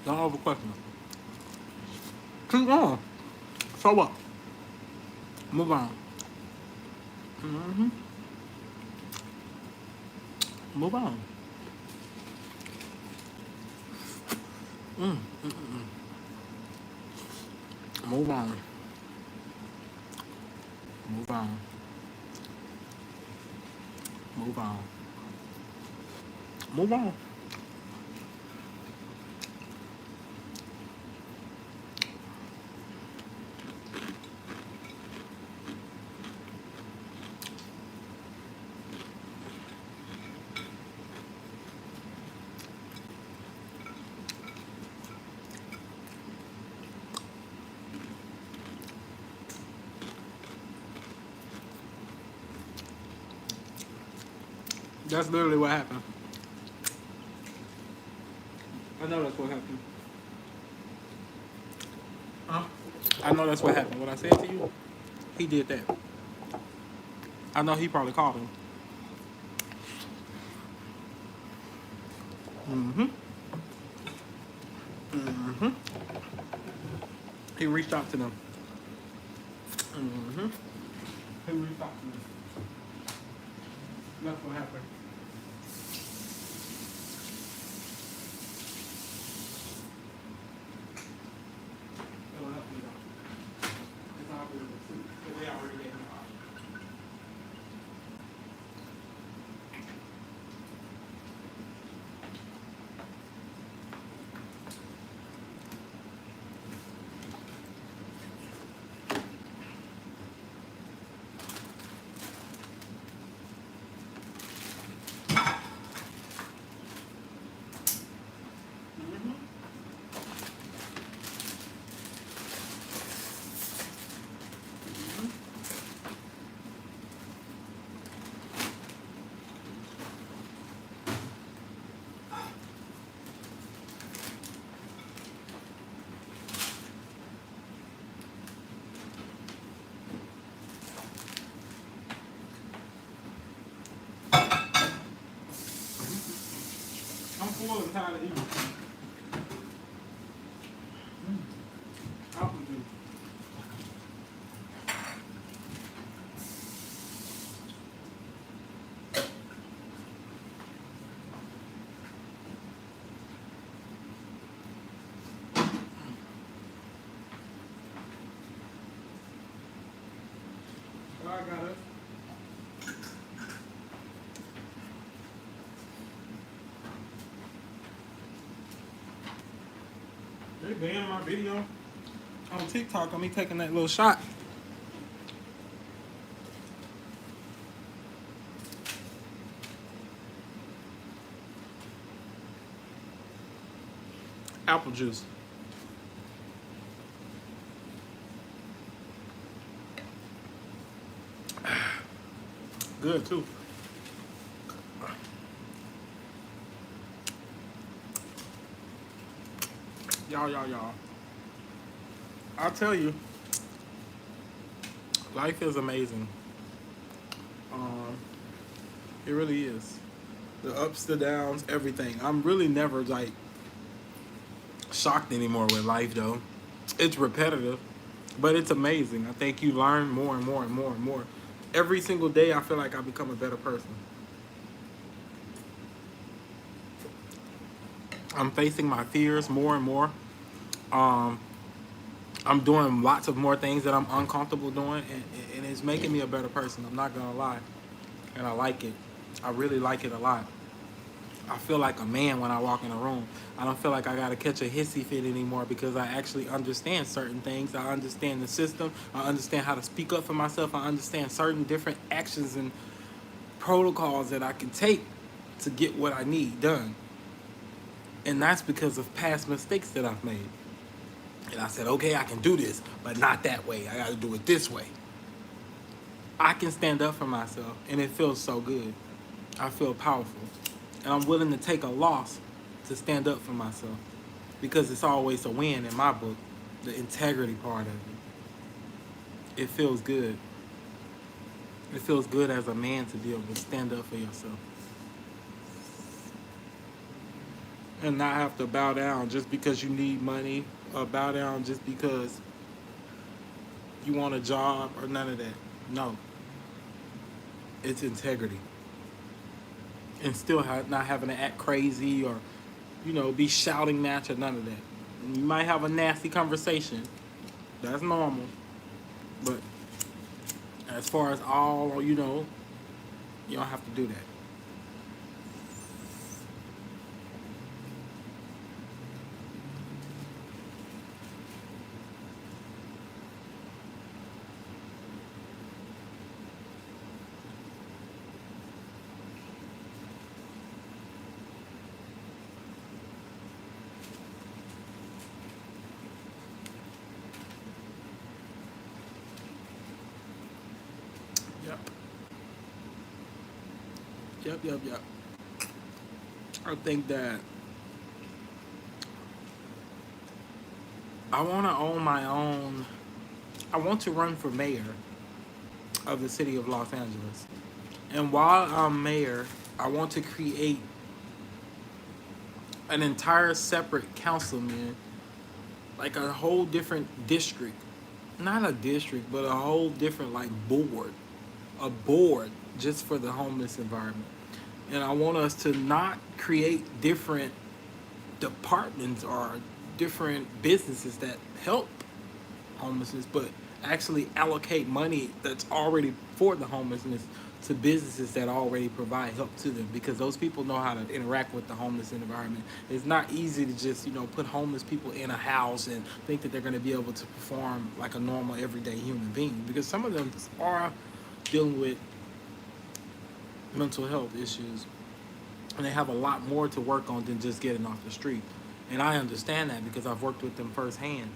Don't over question it. Keep on. So what? Move on. Move on. Move on. Move on. Move on. Move on. That's literally what happened. I know that's what happened. Huh? I know that's what happened. What I said to you, he did that. I know he probably called him. He reached out to them. He reached out to them. That's what happened. It'll help me though. It's all good. They already gave me an option. I'm full and tired of eating. Apple juice. I got it. They banned my video on TikTok on me taking that little shot. Apple juice. Good too. Y'all. I'll tell you, life is amazing. It really is. The ups, the downs, everything. I'm really never like shocked anymore with life though. It's repetitive, but it's amazing. I think you learn more and more and more and more. Every single day I feel like I become a better person. I'm facing my fears more and more. Um, I'm doing lots of more things that I'm uncomfortable doing, and it's making me a better person. I'm not gonna lie, and I like it. I really like it a lot. I feel like a man when I walk in a room. I don't feel like I gotta catch a hissy fit anymore because I actually understand certain things. I understand the system. I understand how to speak up for myself. I understand certain different actions and protocols that I can take to get what I need done. And that's because of past mistakes that I've made. And I said, okay, I can do this, but not that way. I got to do it this way. I can stand up for myself, and it feels so good. I feel powerful. And I'm willing to take a loss to stand up for myself because it's always a win in my book, the integrity part of it. It feels good. It feels good as a man to be able to stand up for yourself and not have to bow down just because you need money or bow down just because you want a job or none of that. No, it's integrity. And still not having to act crazy or, be shouting match or none of that. You might have a nasty conversation. That's normal. But as far as all, you don't have to do that. Yep. I think that I want to own my own. I want to run for mayor of the city of Los Angeles. And while I'm mayor, I want to create an entire separate councilman, like a whole different district. Not a district, but a whole different like board. A board just for the homeless environment. And I want us to not create different departments or different businesses that help homelessness, but actually allocate money that's already for the homelessness to businesses that already provide help to them, because those people know how to interact with the homeless environment. It's not easy to just put homeless people in a house and think that they're going to be able to perform like a normal everyday human being, because some of them are dealing with mental health issues and they have a lot more to work on than just getting off the street. And I understand that because I've worked with them firsthand.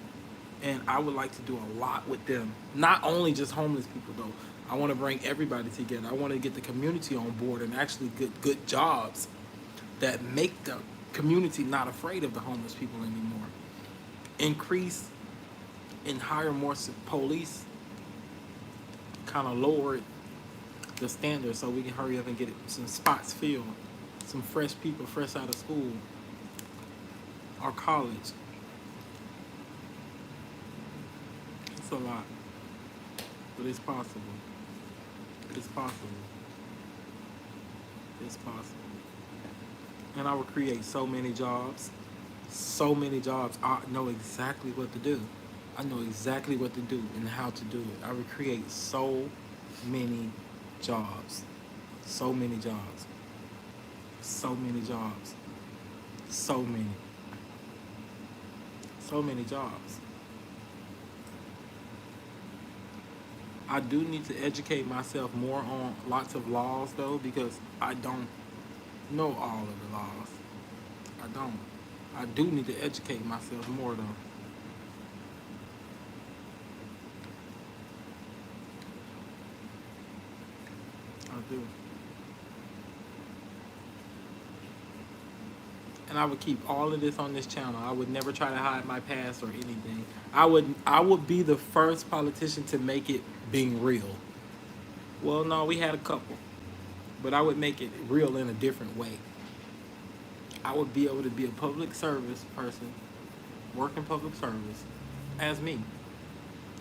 And I would like to do a lot with them. Not only just homeless people, though. I want to bring everybody together. I want to get the community on board and actually get good jobs that make the community not afraid of the homeless people anymore. Increase and hire more police. Kind of lower the standard so we can hurry up and get some spots filled. Some fresh people fresh out of school or college. It's a lot, but it's possible. It's possible. It's possible. And I will create so many jobs. So many jobs. I know exactly what to do. I know exactly what to do and how to do it. I would create so many jobs. So many jobs. So many jobs. So many. So many jobs. I do need to educate myself more on lots of laws though, because I don't know all of the laws. I don't. I do need to educate myself more though. I do. And I would keep all of this on this channel. I would never try to hide my past or anything. I would be the first politician to make it being real. Well, no, we had a couple, but I would make it real in a different way. I would be able to be a public service person, work in public service, as me.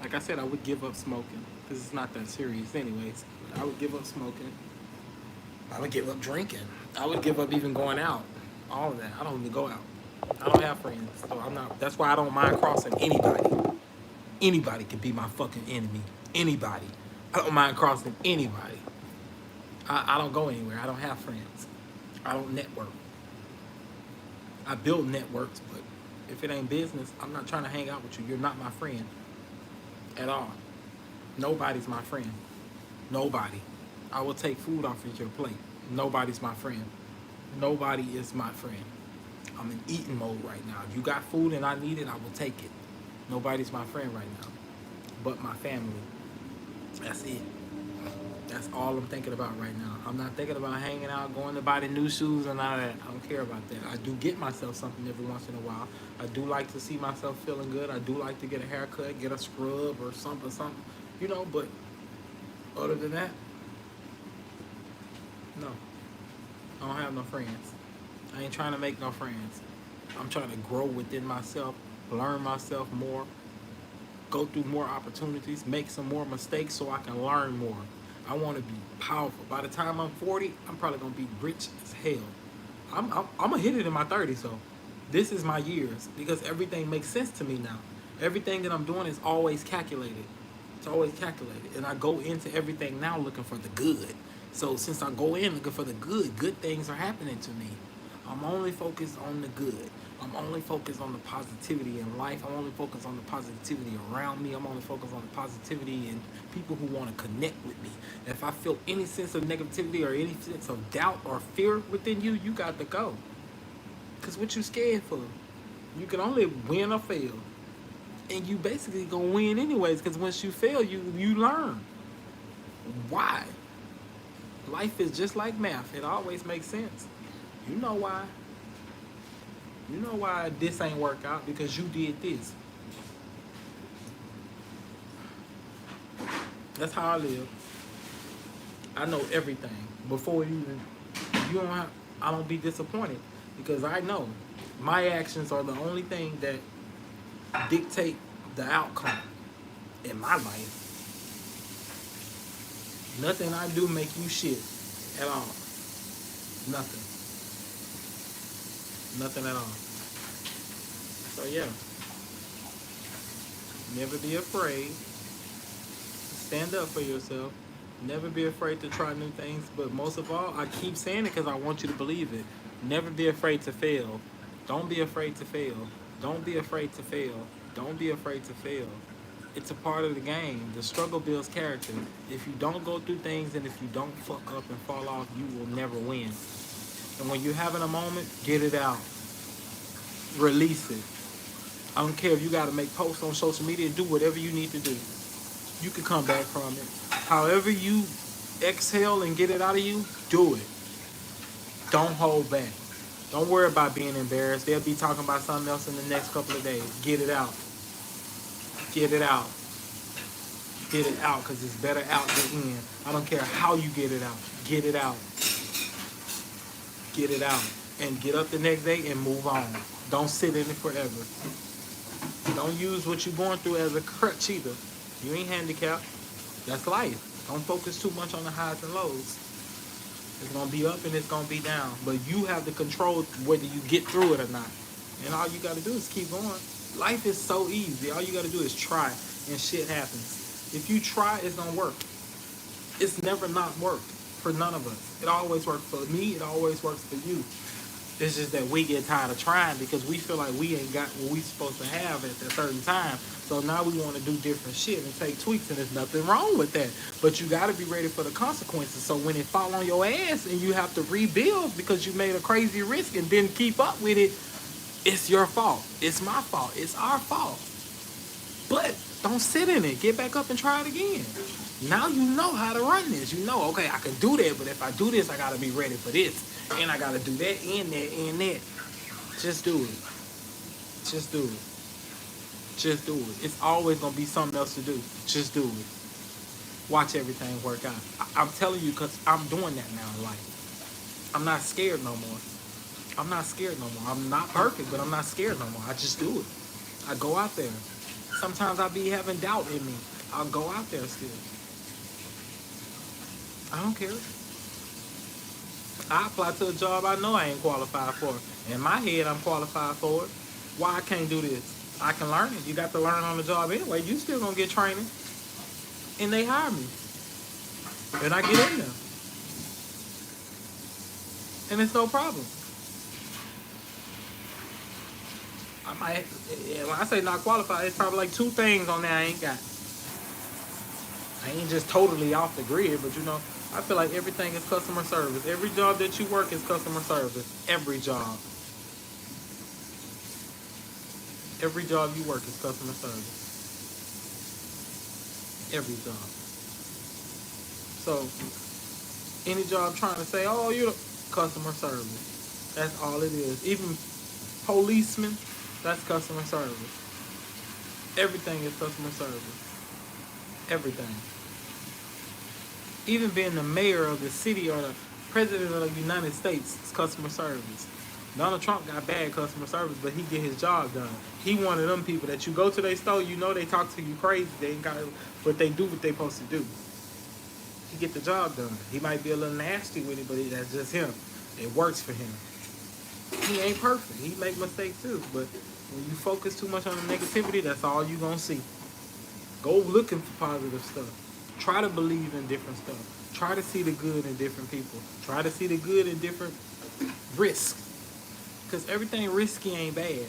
Like I said, I would give up smoking because it's not that serious, anyways. I would give up smoking. I would give up drinking. I would give up even going out. All of that. I don't even go out. I don't have friends, so I'm not. That's why I don't mind crossing anybody. Anybody can be my fucking enemy. Anybody. I don't mind crossing anybody. I don't go anywhere. I don't have friends. I don't network. I build networks, but if it ain't business, I'm not trying to hang out with you. You're not my friend at all. Nobody's my friend. Nobody. I will take food off of your plate. Nobody's my friend. Nobody is my friend. I'm in eating mode right now. If you got food and I need it, I will take it. Nobody's my friend right now, but my family. That's it. That's all I'm thinking about right now. I'm not thinking about hanging out, going to buy the new shoes and all that. I don't care about that. I do get myself something every once in a while. I do like to see myself feeling good. I do like to get a haircut, get a scrub or something, you know, but other than that, no. I don't have no friends. I ain't trying to make no friends. I'm trying to grow within myself, learn myself more, go through more opportunities, make some more mistakes so I can learn more. I want to be powerful. By the time I'm 40, I'm probably going to be rich as hell. I'm going to hit it in my 30s, so this is my years because everything makes sense to me now. Everything that I'm doing is always calculated. It's always calculated. And I go into everything now looking for the good. So since I go in looking for the good things are happening to me. I'm only focused on the good. I'm only focused on the positivity in life. I'm only focused on the positivity around me. I'm only focused on the positivity and people who want to connect with me. If I feel any sense of negativity or any sense of doubt or fear within you, you got to go. Because what you scared for? You can only win or fail. And you basically gonna win anyways, because once you fail, you learn. Why? Life is just like math. It always makes sense. You know why. You know why this ain't work out, because you did this. That's how I live. I know everything. Before you don't have, I don't be disappointed because I know my actions are the only thing that dictate the outcome in my life. Nothing I do make you shit at all. Nothing. Nothing at all. So yeah. Never be afraid. Stand up for yourself. Never be afraid to try new things. But most of all, I keep saying it because I want you to believe it. Never be afraid to fail. Don't be afraid to fail. Don't be afraid to fail. Don't be afraid to fail. It's a part of the game. The struggle builds character. If you don't go through things and if you don't fuck up and fall off, you will never win. And when you're having a moment, get it out. Release it. I don't care if you got to make posts on social media. Do whatever you need to do. You can come back from it. However you exhale and get it out of you, do it. Don't hold back. Don't worry about being embarrassed. They'll be talking about something else in the next couple of days. Get it out. Get it out. Get it out, because it's better out than in. I don't care how you get it out. Get it out. Get it out. And get up the next day and move on. Don't sit in it forever. Don't use what you're going through as a crutch either. You ain't handicapped. That's life. Don't focus too much on the highs and lows. It's going to be up and it's going to be down. But you have the control whether you get through it or not. And all you got to do is keep going. Life is so easy. All you got to do is try and shit happens. If you try, it's going to work. It's never not worked for none of us. It always works for me. It always works for you. It's just that we get tired of trying because we feel like we ain't got what we supposed to have at a certain time. So now we want to do different shit and take tweaks, and there's nothing wrong with that. But you got to be ready for the consequences. So when it fall on your ass and you have to rebuild because you made a crazy risk and didn't keep up with it, it's your fault. It's my fault. It's our fault. But don't sit in it. Get back up and try it again. Now you know how to run this. You know, okay, I can do that, but if I do this, I got to be ready for this. And I got to do that and that and that. Just do it. Just do it. Just do it. It's always going to be something else to do. Just do it. Watch everything work out. I'm telling you because I'm doing that now in life. I'm not scared no more. I'm not scared no more. I'm not perfect, but I'm not scared no more. I just do it. I go out there. Sometimes I be having doubt in me. I'll go out there still. I don't care. I apply to a job I know I ain't qualified for. In my head, I'm qualified for it. Why I can't do this? I can learn it. You got to learn on the job anyway. You still gonna get training. And they hire me. And I get in there. And it's no problem. I might, when I say not qualified, it's probably like 2 things on there I ain't got. I ain't just totally off the grid, but you know, I feel like everything is customer service. Every job that you work is customer service. Every job. Every job you work is customer service. Every job. So, any job trying to say, oh, you're customer service. That's all it is. Even policemen, that's customer service. Everything is customer service. Everything. Even being the mayor of the city or the president of the United States is customer service. Donald Trump got bad customer service, but he get his job done. He one of them people that you go to their store, you know they talk to you crazy, they ain't got, but they do what they supposed to do. He get the job done. He might be a little nasty with it, but that's just him. It works for him. He ain't perfect. He make mistakes too, but when you focus too much on the negativity, that's all you gonna see. Go looking for positive stuff. Try to believe in different stuff. Try to see the good in different people. Try to see the good in different risks. Because everything risky ain't bad.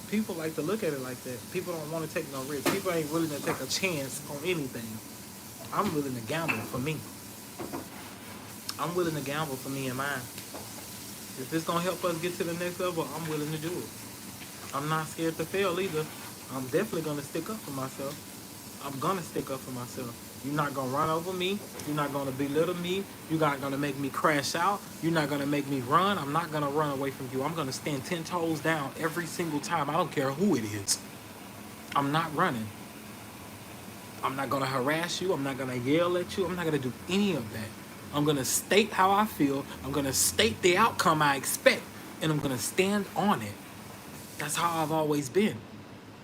People like to look at it like that. People don't want to take no risk. People ain't willing to take a chance on anything. I'm willing to gamble for me. I'm willing to gamble for me and mine. If it's going to help us get to the next level, I'm willing to do it. I'm not scared to fail either. I'm definitely going to stick up for myself. I'm going to stick up for myself. You're not going to run over me. You're not going to belittle me. You're not going to make me crash out. You're not going to make me run. I'm not going to run away from you. I'm going to stand 10 toes down every single time. I don't care who it is. I'm not running. I'm not going to harass you. I'm not going to yell at you. I'm not going to do any of that. I'm going to state how I feel. I'm going to state the outcome I expect. And I'm going to stand on it. That's how I've always been.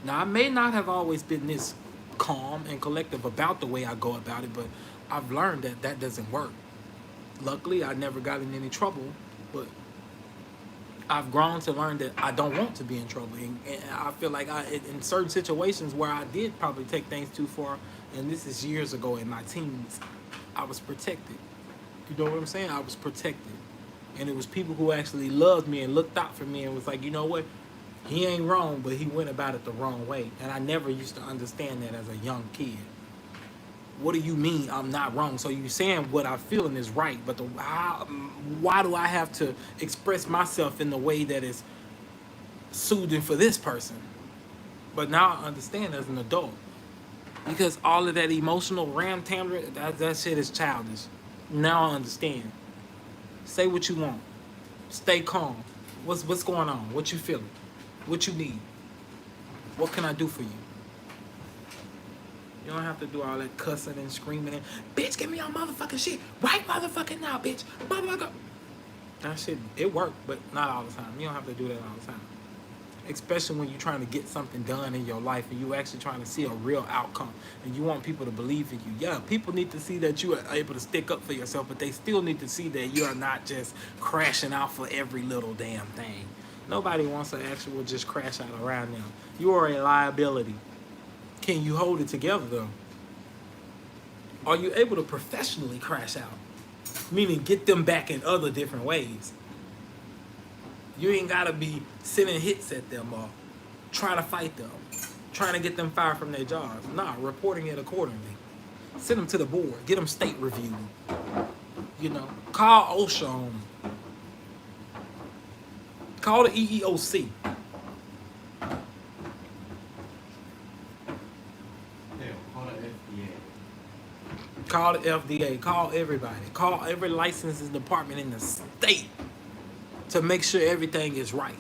Now, I may not have always been this calm and collective about the way I go about it, but I've learned that that doesn't work. Luckily, I never got in any trouble, but I've grown to learn that I don't want to be in trouble. And I feel like in certain situations where I did probably take things too far, and this is years ago in my teens, I was protected. You know what I'm saying? I was protected. And it was people who actually loved me and looked out for me and was like, you know what? He ain't wrong, but he went about it the wrong way. And I never used to understand that as a young kid. What do you mean I'm not wrong? So you're saying what I'm feeling is right, but why do I have to express myself in the way that is soothing for this person? But now I understand as an adult. Because all of that emotional ram-tam, that shit is childish. Now I understand. Say what you want. Stay calm. What's going on? What you feeling? What you need? What can I do for you? You don't have to do all that cussing and screaming and, bitch, give me your motherfucking shit right motherfucking now, bitch. Motherfucker. That shit, it worked, but not all the time. You don't have to do that all the time. Especially when you're trying to get something done in your life and you actually trying to see a real outcome and you want people to believe in you. Yeah, people need to see that you are able to stick up for yourself, but they still need to see that you are not just crashing out for every little damn thing. Nobody wants to actually just crash out around them. You are a liability. Can you hold it together though? Are you able to professionally crash out? Meaning get them back in other different ways. You ain't gotta be sending hits at them or trying to fight them, trying to get them fired from their jobs. Nah, reporting it accordingly. Send them to the board. Get them state reviewed. You know, call OSHA on them. Call the EEOC. Hell, call the FDA. Call the FDA. Call everybody. Call every licensing department in the state to make sure everything is right.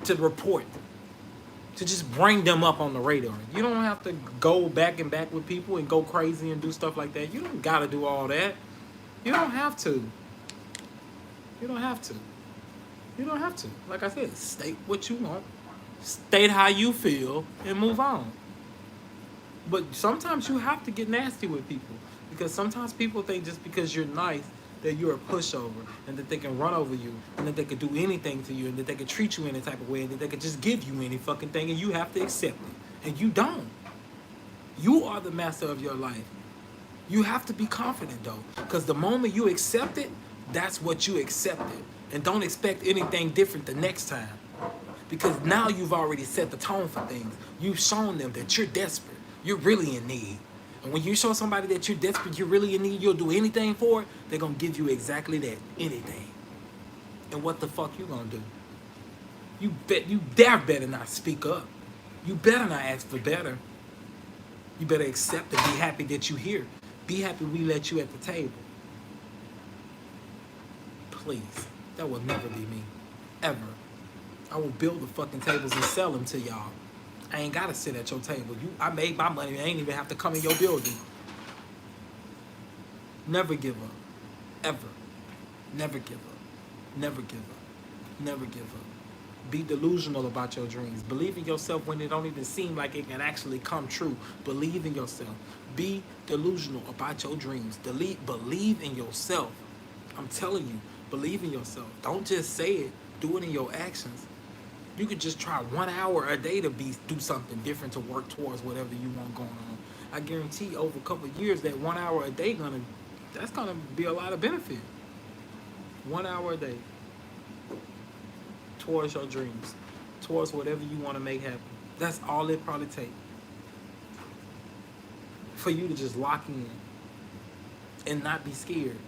To report. To just bring them up on the radar. You don't have to go back and back with people and go crazy and do stuff like that. You don't gotta do all that. You don't have to. You don't have to. You don't have to. Like I said, state what you want, state how you feel, and move on. But sometimes you have to get nasty with people because sometimes people think just because you're nice that you're a pushover and that they can run over you and that they could do anything to you and that they could treat you any type of way and that they could just give you any fucking thing and you have to accept it. And you don't. You are the master of your life. You have to be confident though, because the moment you accept it, that's what you accepted. And don't expect anything different the next time. Because now you've already set the tone for things. You've shown them that you're desperate. You're really in need. And when you show somebody that you're desperate, you're really in need, you'll do anything for it, they're going to give you exactly that. Anything. And what the fuck you going to do? You better not speak up. You better not ask for better. You better accept and be happy that you're here. Be happy we let you at the table. Please. That will never be me. Ever. I will build the fucking tables and sell them to y'all. I ain't gotta sit at your table. I made my money. I ain't even have to come in your building. Never give up. Ever. Never give up. Never give up. Never give up. Be delusional about your dreams. Believe in yourself when it don't even seem like it can actually come true. Believe in yourself. Be delusional about your dreams. Believe in yourself. I'm telling you, believe in yourself. Don't just say it. Do it in your actions. You could just try 1 hour a day to do something different to work towards whatever you want going on. I guarantee over a couple of years that 1 hour a day that's gonna be a lot of benefit. 1 hour a day towards your dreams, towards whatever you want to make happen. That's all it probably takes for you to just lock in and not be scared.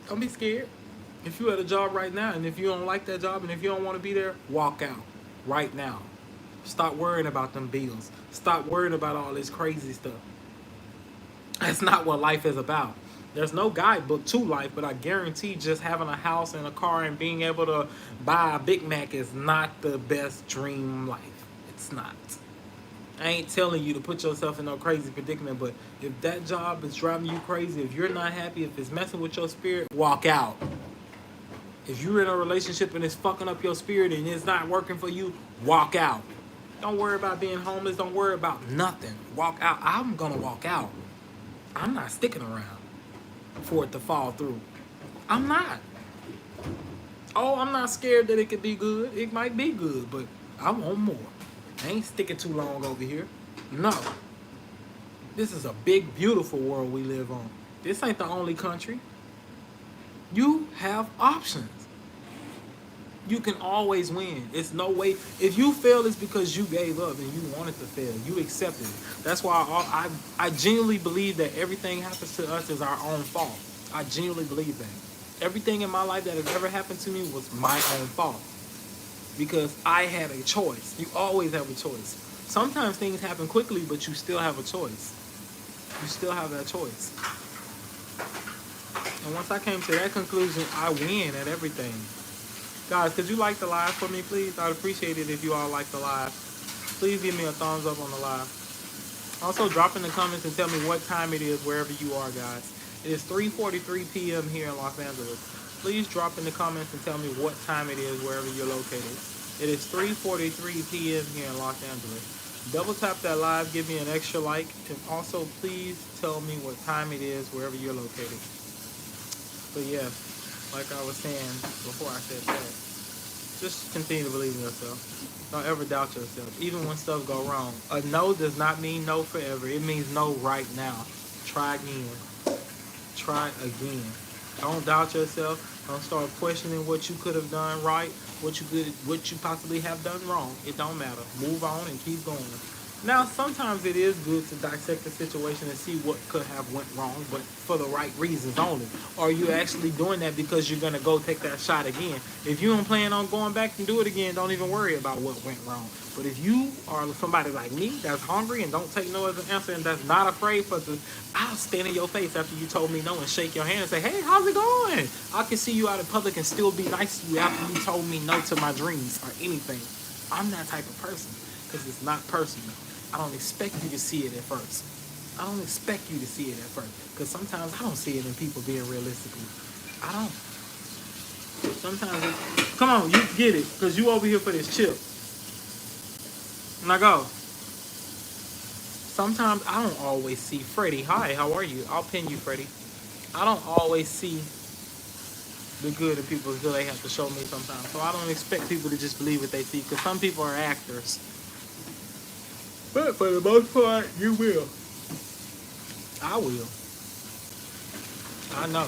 Don't be scared. If you're at a job right now and if you don't like that job and if you don't want to be there, walk out right now. Stop worrying about them bills. Stop worrying about all this crazy stuff. That's not what life is about. There's no guidebook to life, but I guarantee just having a house and a car and being able to buy a Big Mac is not the best dream life. It's not. I ain't telling you to put yourself in no crazy predicament, but if that job is driving you crazy, if you're not happy, if it's messing with your spirit, walk out. If you're in a relationship and it's fucking up your spirit and it's not working for you, walk out. Don't worry about being homeless. Don't worry about nothing. Walk out. I'm gonna walk out. I'm not sticking around for it to fall through. I'm not. Oh, I'm not scared that it could be good. It might be good, but I want more. I ain't sticking too long over here. No. This is a big, beautiful world we live on. This ain't the only country. You have options. You can always win. It's no way. If you fail, it's because you gave up and you wanted to fail. You accepted it. That's why I genuinely believe that everything happens to us is our own fault. I genuinely believe that. Everything in my life that has ever happened to me was my own fault. Because I had a choice. You always have a choice. Sometimes things happen quickly, but you still have a choice. You still have that choice. And once I came to that conclusion, I win at everything. Guys, could you like the live for me, please? I'd appreciate it if you all like the live. Please give me a thumbs up on the live. Also, drop in the comments and tell me what time it is wherever you are, guys. It is 3:43 p.m. here in Los Angeles. Please drop in the comments and tell me what time it is wherever you're located. It is 3:43 p.m. here in Los Angeles. Double tap that live, give me an extra like, and also please tell me what time it is wherever you're located. But yeah, like I was saying before I said that, just continue to believe in yourself. Don't ever doubt yourself, even when stuff go wrong. A no does not mean no forever. It means no right now. Try again. Try again. Don't doubt yourself. Don't start questioning what you could have done right, what you possibly have done wrong. It don't matter. Move on and keep going. Now, sometimes it is good to dissect the situation and see what could have went wrong, but for the right reasons only. Are you actually doing that because you're gonna go take that shot again? If you don't plan on going back and do it again, don't even worry about what went wrong. But if you are somebody like me that's hungry and don't take no as an answer and that's not afraid for the, I'll stand in your face after you told me no and shake your hand and say, hey, how's it going? I can see you out in public and still be nice to you after you told me no to my dreams or anything. I'm that type of person because it's not personal. I don't expect you to see it at first. I don't expect you to see it at first because sometimes I don't see it in people being realistically. I don't. Sometimes it's, come on, you get it because you over here for this chip. Now go. Sometimes I don't always see Freddie. Hi, how are you? I'll pin you, Freddie. I don't always see the good in people until they have to show me sometimes. So I don't expect people to just believe what they see because some people are actors. But for the most part, you will. I will. I know.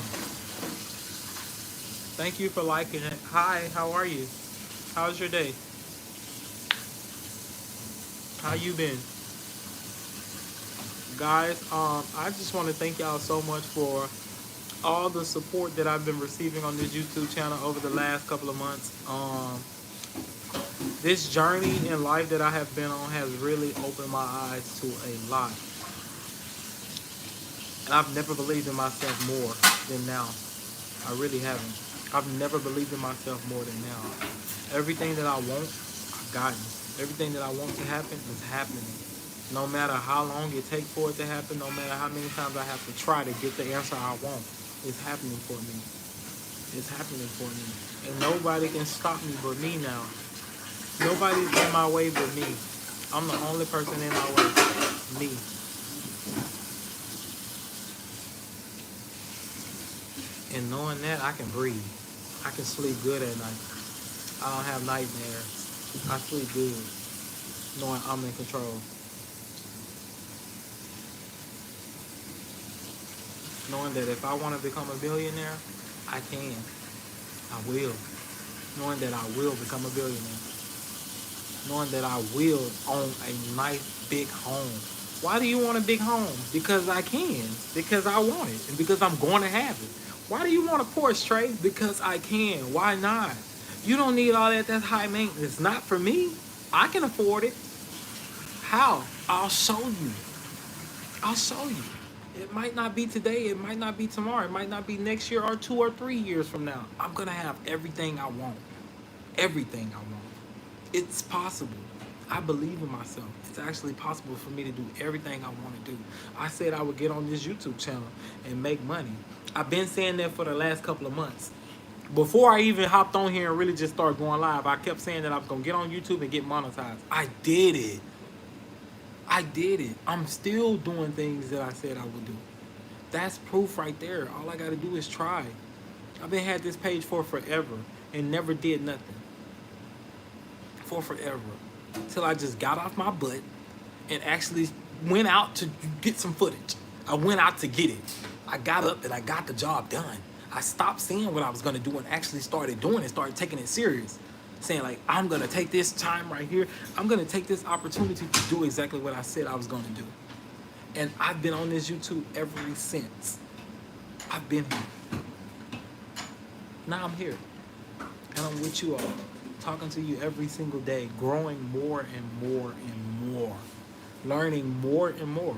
Thank you for liking it. Hi, how are you? How's your day? How you been? Guys, I just want to thank y'all so much for all the support that I've been receiving on this YouTube channel over the last couple of months. This journey in life that I have been on has really opened my eyes to a lot. And I've never believed in myself more than now. I really haven't. I've never believed in myself more than now. Everything that I want, I've gotten. Everything that I want to happen is happening. No matter how long it takes for it to happen, no matter how many times I have to try to get the answer I want, it's happening for me. It's happening for me. And nobody can stop me but me now. Nobody's in my way but me. I'm the only person in my way. Me. And knowing that, I can breathe. I can sleep good at night. I don't have nightmares. I sleep good, knowing I'm in control. Knowing that if I want to become a billionaire, I can. I will. Knowing that I will become a billionaire. Knowing that I will own a nice big home. Why do you want a big home? Because I can. Because I want it. And because I'm going to have it. Why do you want a Porsche, Trey? Because I can. Why not? You don't need all that. That's high maintenance. Not for me. I can afford it. How? I'll show you. I'll show you. It might not be today. It might not be tomorrow. It might not be next year or 2 or 3 years from now. I'm going to have everything I want. Everything I want. It's possible. I believe in myself. It's actually possible for me to do everything I want to do. I said I would get on this YouTube channel and make money. I've been saying that for the last couple of months. Before I even hopped on here and really just started going live, I kept saying that I was going to get on YouTube and get monetized. I did it. I did it. I'm still doing things that I said I would do. That's proof right there. All I got to do is try. I've been had this page for forever and never did nothing. For forever. Till I just got off my butt and actually went out to get some footage. I went out to get it. I got up and I got the job done. I stopped saying what I was going to do and actually started doing it, started taking it serious. Saying like, I'm going to take this time right here. I'm going to take this opportunity to do exactly what I said I was going to do. And I've been on this YouTube ever since. I've been here. Now I'm here. And I'm with you all. Talking to you every single day. Growing more and more and more. Learning more and more.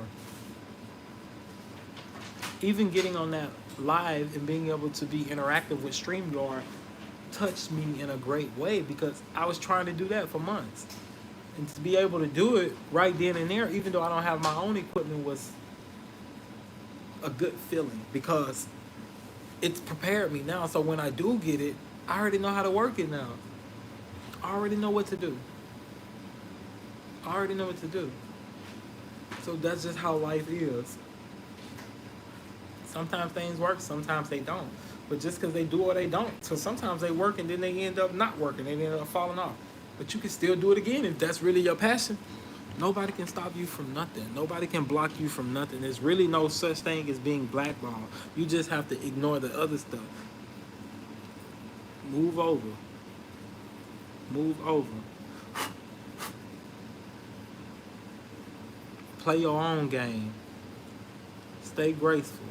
Even getting on that live and being able to be interactive with StreamYard touched me in a great way because I was trying to do that for months. And to be able to do it right then and there, even though I don't have my own equipment, was a good feeling because it's prepared me now. So when I do get it, I already know how to work it now. I already know what to do. I already know what to do. So that's just how life is. Sometimes things work, sometimes they don't. But just because they do or they don't. So sometimes they work and then they end up not working. They end up falling off. But you can still do it again if that's really your passion. Nobody can stop you from nothing. Nobody can block you from nothing. There's really no such thing as being blackballed. You just have to ignore the other stuff. Move over. Move over. Play your own game. Stay graceful.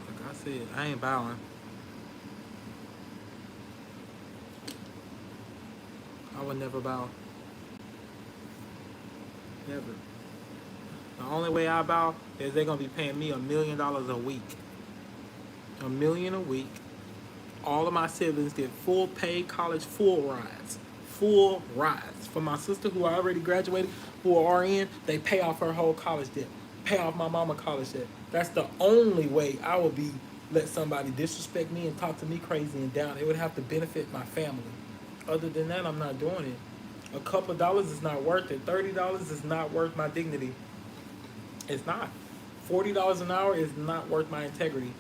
Like I said, I ain't bowing. I would never bow. Never. The only way I bow is they're gonna be paying me $1 million a week. $1 million a week. All of my siblings get full paid college, full rides. Full rides. For my sister who already graduated, who are RN, they pay off her whole college debt. Pay off my mama college debt. That's the only way I would be let somebody disrespect me and talk to me crazy and down. It would have to benefit my family. Other than that, I'm not doing it. A couple of dollars is not worth it. $30 is not worth my dignity. It's not. $40 an hour is not worth my integrity.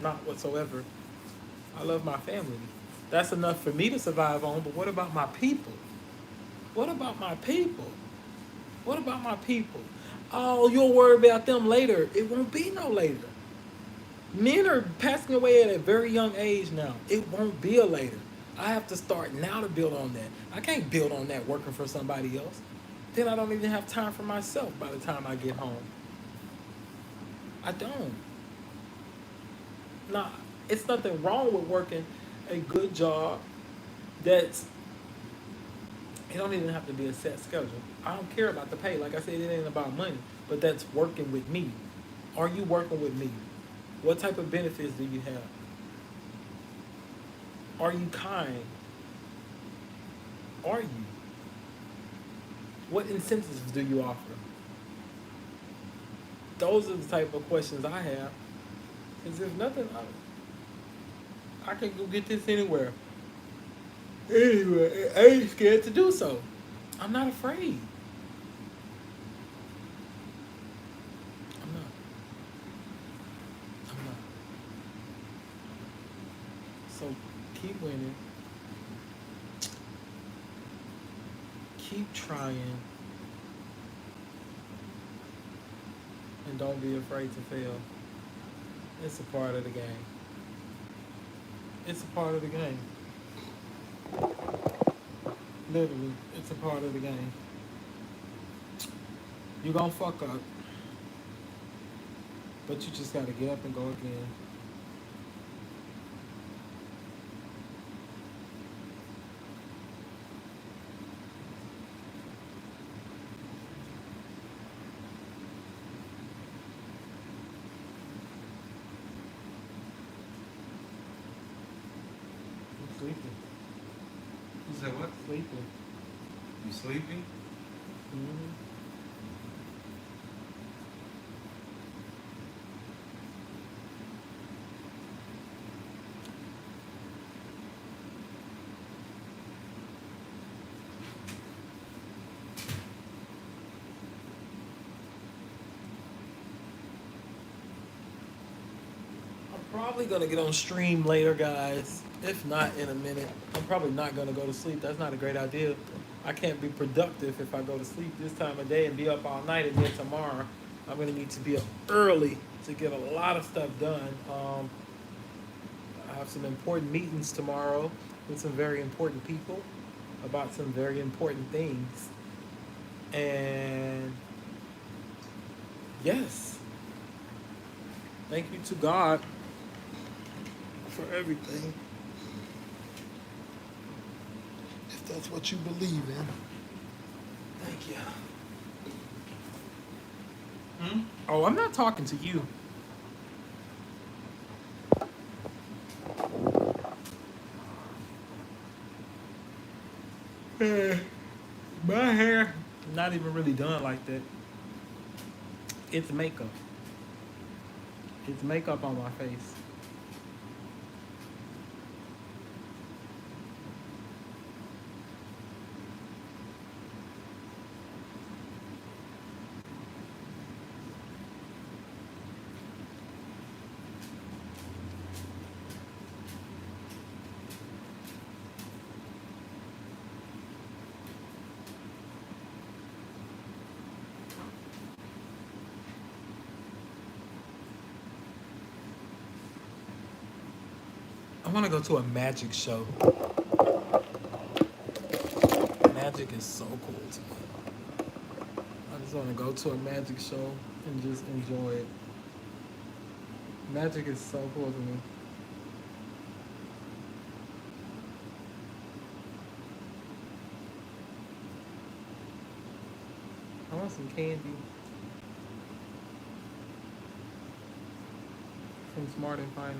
Not whatsoever. I love my family. That's enough for me to survive on, but what about my people? What about my people? What about my people? Oh, you'll worry about them later. It won't be no later. Men are passing away at a very young age now. It won't be a later. I have to start now to build on that. I can't build on that working for somebody else. Then I don't even have time for myself by the time I get home. I don't. Nah, it's nothing wrong with working a good job that's, it don't even have to be a set schedule. I don't care about the pay. Like I said, it ain't about money, but that's working with me. Are you working with me? What type of benefits do you have? Are you kind? Are you? What incentives do you offer? Those are the type of questions I have. Because if nothing, I can go get this anywhere. Anyway, I ain't scared to do so. I'm not afraid. I'm not. I'm not. So keep winning. Keep trying. And don't be afraid to fail. It's a part of the game. It's a part of the game. Literally, it's a part of the game. You're gonna fuck up. But you just gotta get up and go again. I'm sleeping. You said what? Sleeping. You sleeping? Mm-hmm. Probably gonna get on stream later, guys. If not in a minute, I'm probably not gonna go to sleep. That's not a great idea. I can't be productive if I go to sleep this time of day and be up all night. And then tomorrow, I'm gonna need to be up early to get a lot of stuff done. I have some important meetings tomorrow with some very important people about some very important things. And yes, thank you to God for everything. If that's what you believe in. Thank you. Oh, I'm not talking to you. My hair not even really done like that. It's makeup. It's makeup on my face. I want to go to a magic show. Magic is so cool to me. I just want to go to a magic show and just enjoy it. Magic is so cool to me. I want some candy from Smart and Final.